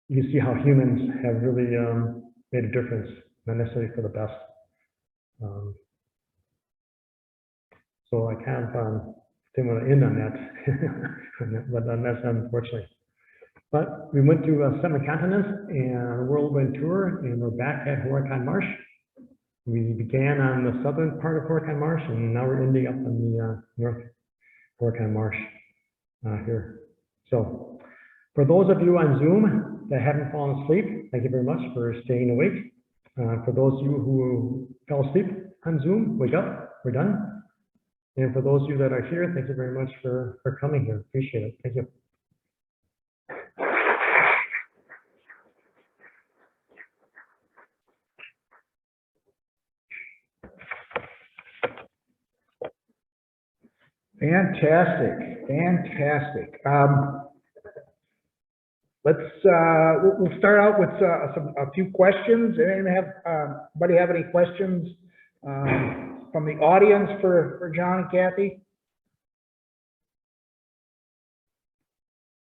you see how humans have really made a difference, not necessarily for the best. So I kind of didn't want to end on that, but that's unfortunately. But we went to 7 continents and a whirlwind tour, and we're back at Horicon Marsh. We began on the southern part of Horicon Marsh, and now we're ending up on the north Horicon Marsh here. So for those of you on Zoom that haven't fallen asleep, thank you very much for staying awake. For those of you who fell asleep on Zoom, wake up, we're done. And for those of you that are here, thank you very much for coming here. Appreciate it. Thank you. Fantastic, fantastic. We'll start out with a few questions. Anybody have any questions from the audience for John and Cathy?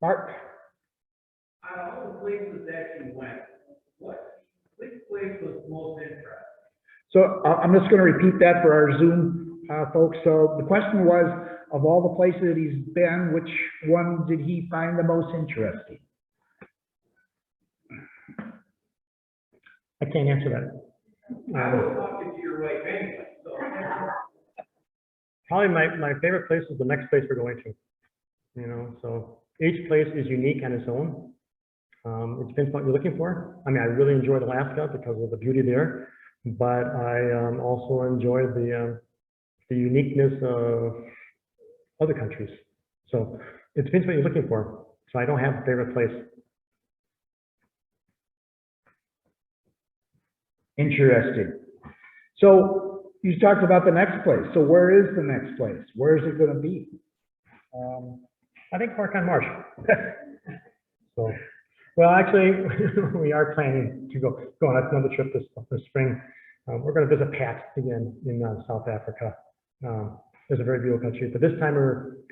Mark? out of all the places that you went, which place was most interesting? So I'm just going to repeat that for our Zoom folks. So the question was, of all the places that he's been, which one did he find the most interesting? I can't answer that. I was talking to your wife anyway, so. Probably my favorite place is the next place we're going to. You know, so each place is unique on its own. It depends what you're looking for. I mean, I really enjoyed Alaska because of the beauty there, but I also enjoyed the uniqueness of other countries. So it depends what you're looking for. So I don't have a favorite place. Interesting. So you talked about the next place. So where is the next place? Where is it going to be? I think Horicon Marsh. So, well, actually, we are planning to go on another trip this spring. We're going to visit Pat again in South Africa. It's a very beautiful country, but this time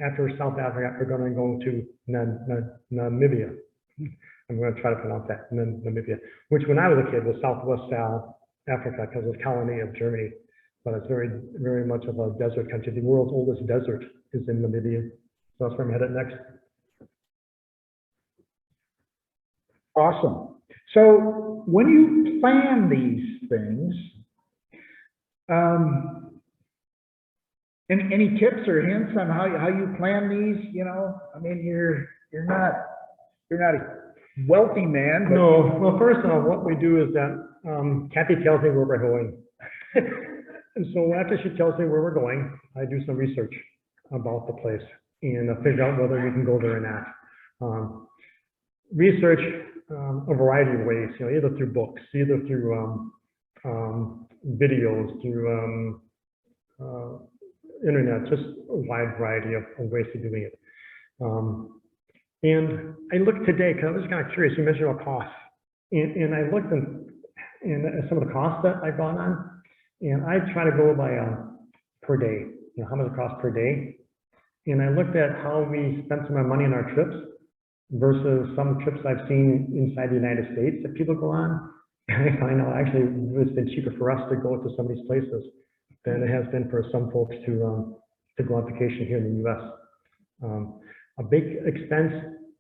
after South Africa, we're going to go to Namibia. I'm going to try to pronounce that, Namibia, which when I was a kid was Southwest South Africa because it was a colony of Germany, but it's very, very much of a desert country. The world's oldest desert is in Namibia. So that's where I'm headed next. Awesome. So when you plan these things, any tips or hints on how you plan these? You know, I mean, you're not a wealthy man. But no, well, first of all, what we do is that Cathy tells me where we're going. And so after she tells me where we're going, I do some research about the place and figure out whether we can go there or not. Research a variety of ways, you know, either through books, either through videos, through internet, just a wide variety of ways of doing it. And I looked today, because I was kind of curious, you mentioned about costs. And I looked in some of the costs that I've gone on, and I try to go by per day, you know, how much it costs per day. And I looked at how we spent some of our money on our trips versus some trips I've seen inside the United States that people go on. And I find out actually it's been cheaper for us to go to some of these places than it has been for some folks to go on vacation here in the U.S. A big expense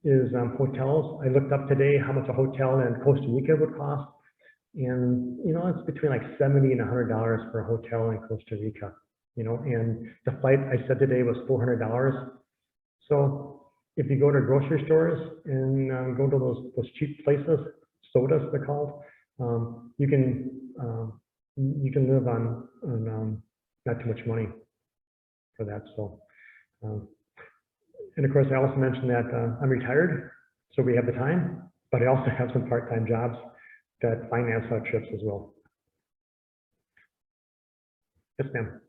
is hotels. I looked up today how much a hotel in Costa Rica would cost. And, you know, it's between like $70 and $100 for a hotel in Costa Rica, you know, and the flight I said today was $400. So if you go to grocery stores and go to those cheap places, sodas they're called, you can live on not too much money for that. So, and of course, I also mentioned that I'm retired, so we have the time, but I also have some part-time jobs that finance our trips as well. Yes, ma'am.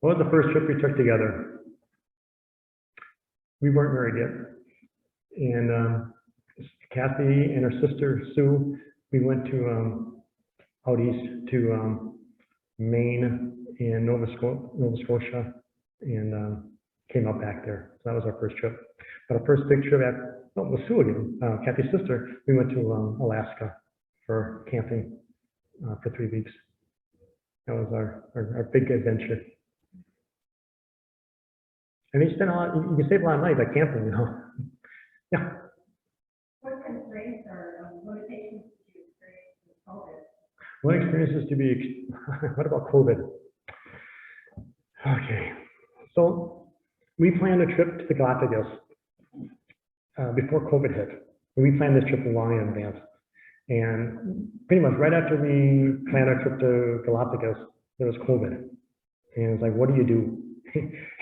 What was the first trip we took together? We weren't married yet. And Cathy and her sister, Sue, we went to out east to Maine and Nova Scotia and came up back there. So that was our first trip. But our first big trip with Sue again, Cathy's sister, we went to Alaska for camping for 3 weeks. That was our big adventure. I mean, you spend a lot, you can save a lot of money by camping, you know. Yeah. What constraints or limitations did you experience with COVID? What experiences do we, what about COVID? Okay, so we planned a trip to the Galapagos before COVID hit. And we planned this trip long in advance. And pretty much right after we planned our trip to Galapagos, there was COVID. And it's like, what do you do?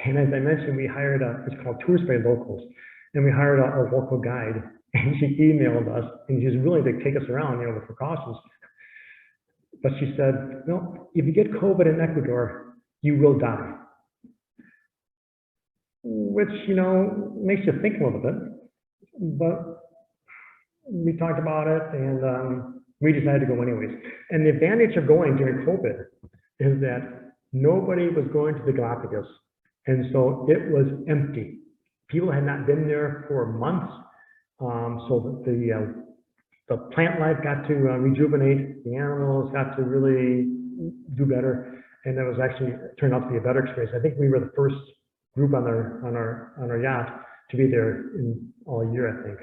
And as I mentioned, we hired it's called Tours by Locals. And we hired a local guide. And she emailed us, and she was willing to take us around, you know, with precautions. But she said, no, if you get COVID in Ecuador, you will die. Which, you know, makes you think a little bit. But we talked about it, and we decided to go anyways. And the advantage of going during COVID is that nobody was going to the Galapagos. And so it was empty. people had not been there for months. So the plant life got to rejuvenate, the animals got to really do better, and it was actually turned out to be a better experience. I think we were the first group on our yacht to be there in all year, I think.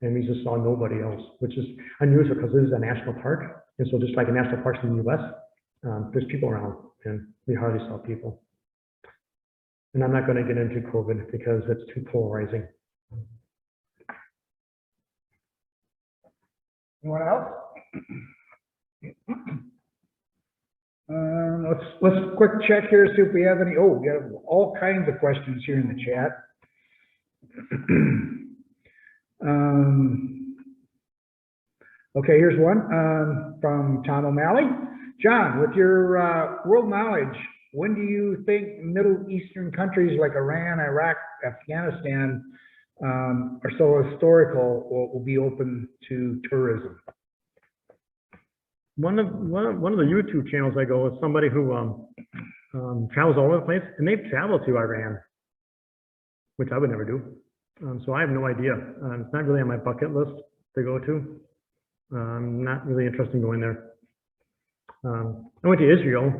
And we just saw nobody else, which is unusual because this is a national park, and so just like in national parks in the U.S., there's people around, and we hardly saw people. And I'm not going to get into COVID because it's too polarizing. Anyone else? Let's quick check here, see if we have any. Oh, we have all kinds of questions here in the chat. Okay, here's one from Tom O'Malley. John, with your world knowledge, when do you think Middle Eastern countries like Iran, Iraq, Afghanistan are so historical or will be open to tourism? One of the YouTube channels I go with somebody who travels all over the place, and they've traveled to Iran, which I would never do. So I have no idea. It's not really on my bucket list to go to. I'm not really interested in going there. I went to Israel.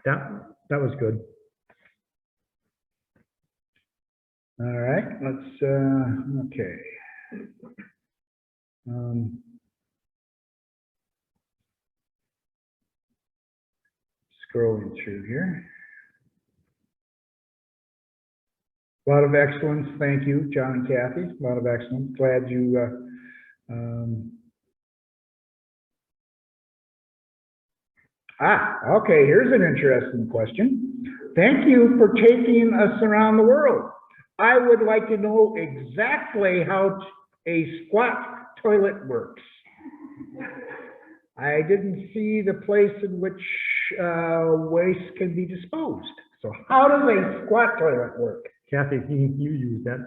That was good. All right, let's, okay. Scrolling through here. A lot of excellence. Thank you, John and Kathy. A lot of excellence. Glad you, okay, here's an interesting question. Thank you for taking us around the world. I would like to know exactly how a squat toilet works. I didn't see the place in which waste can be disposed. So how does a squat toilet work? Kathy, you use that.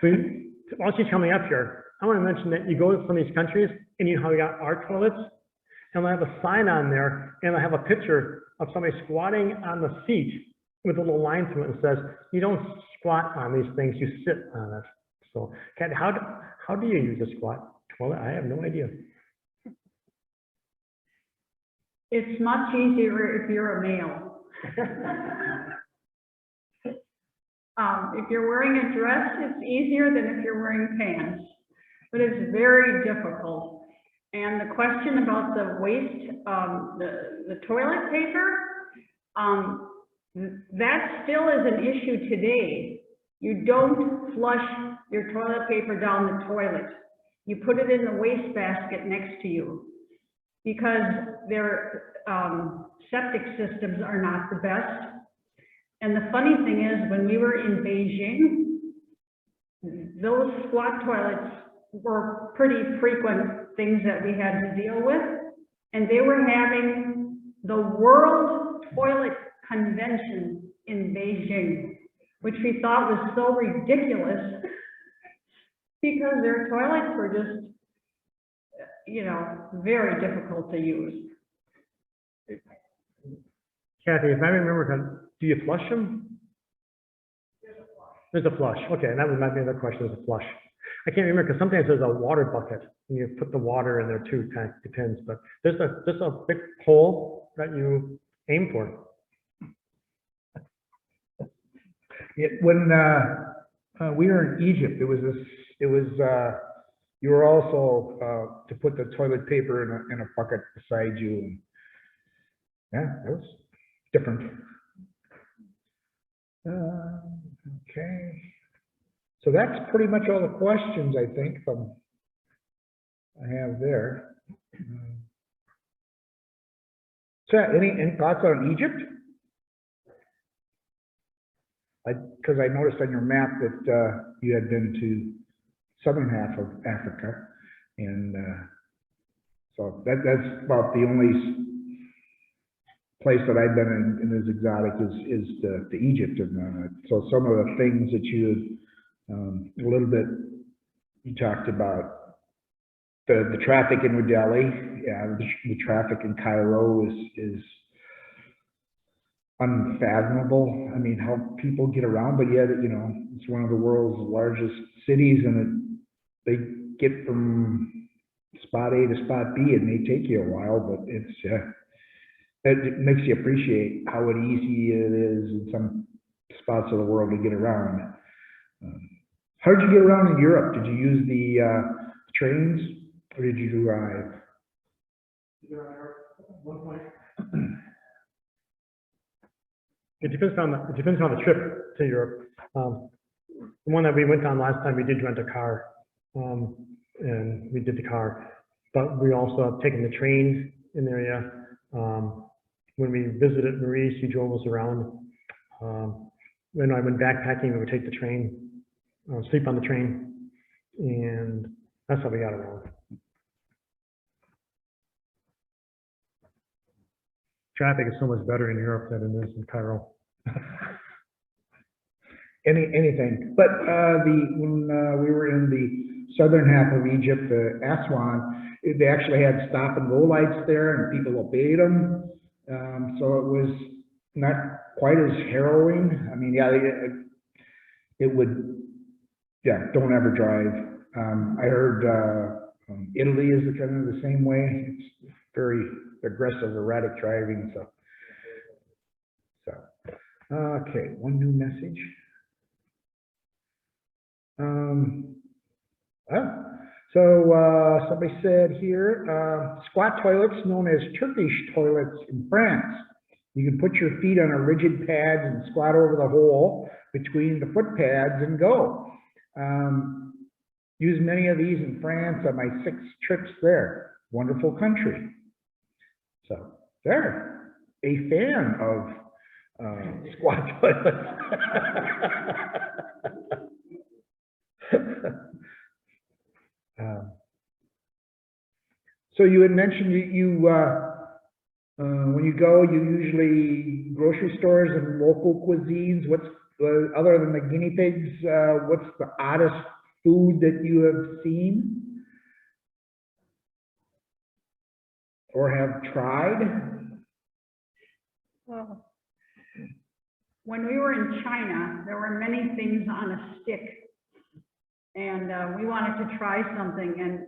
But while she's coming up here, I want to mention that you go to some of these countries and you know how we got our toilets, and I have a sign on there, and I have a picture of somebody squatting on the seat with a little line through it and says, you don't squat on these things, you sit on it. So, Kathy, how do you use a squat toilet? I have no idea. It's much easier if you're a male. If you're wearing a dress, it's easier than if you're wearing pants, but it's very difficult. And the question about the waste, the toilet paper, that still is an issue today. You don't flush your toilet paper down the toilet. You put it in the waste basket next to you because their septic systems are not the best. And the funny thing is, when we were in Beijing, those squat toilets were pretty frequent things that we had to deal with. And they were having the World Toilet Convention in Beijing, which we thought was so ridiculous because their toilets were just, you know, very difficult to use. Kathy, if I remember, do you flush them? There's a flush. Okay, and that was my other question, there's a flush. I can't remember because sometimes there's a water bucket and you put the water in there too, kind of depends, but there's a big hole that you aim for. When we were in Egypt, you were also to put the toilet paper in a bucket beside you. And yeah, that was different. Okay. So that's pretty much all the questions, I think, I have there. So any thoughts on Egypt? Because I noticed on your map that you had been to southern half of Africa, and so that's about the only place that I've been in as exotic is to Egypt. And so some of the things that you a little bit, you talked about the traffic in New Delhi. Yeah, the traffic in Cairo is unfathomable. I mean, how people get around, but yet, you know, it's one of the world's largest cities, and they get from spot A to spot B. It may take you a while, but it makes you appreciate how easy it is in some spots of the world to get around. How did you get around in Europe? Did you use the trains, or did you drive? One point. It depends on the trip to Europe. The one that we went on last time, we did rent a car, and we did the car, but we also have taken the train in the area. When we visited Maurice, he drove us around. When I went backpacking, we would take the train, sleep on the train, and that's how we got around. Traffic is so much better in Europe than it is in Cairo. Anything, but when we were in the southern half of Egypt, Aswan, they actually had stop and go lights there, and people obeyed them. So it was not quite as harrowing. I mean, yeah, it would, yeah, don't ever drive. I heard Italy is kind of the same way. It's very aggressive, erratic driving. So okay, one new message. Somebody said here, squat toilets known as Turkish toilets in France. You can put your feet on a rigid pad and squat over the hole between the foot pads and go. Use many of these in France on my 6 trips there. Wonderful country. So there, a fan of squat toilets. So you had mentioned when you go, you usually grocery stores and local cuisines. What's other than the guinea pigs? What's the oddest food that you have seen or have tried? Well, when we were in China, there were many things on a stick, and we wanted to try something, and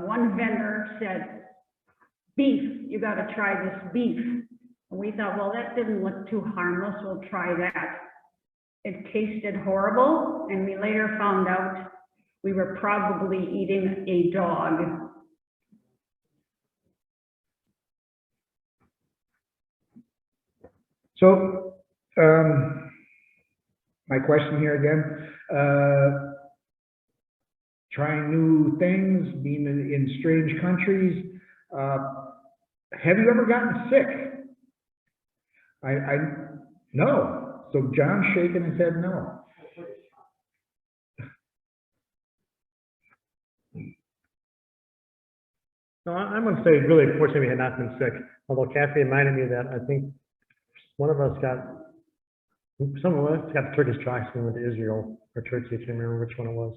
one vendor said, beef, you got to try this beef. And we thought, well, that didn't look too harmless, we'll try that. It tasted horrible, and we later found out we were probably eating a dog. So, my question here again, trying new things, being in strange countries. Have you ever gotten sick? No. So John's shaking his head no. No, I'm going to say really fortunately we had not been sick, although Cathy reminded me that I think some of us got the Turkish tracks when we went to Israel or Turkey. I can't remember which one it was.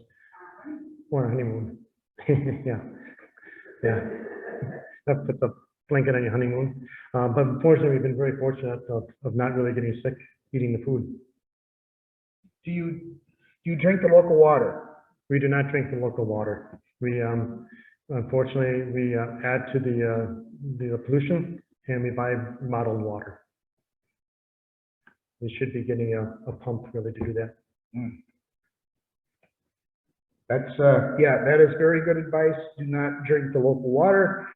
Or a honeymoon. Yeah. That puts a blanket on your honeymoon. But unfortunately, we've been very fortunate of not really getting sick eating the food. Do you drink the local water? We do not drink the local water. We unfortunately we add to the pollution, and we buy bottled water. We should be getting a pump really to do that. That's, yeah, that is very good advice. Do not drink the local water.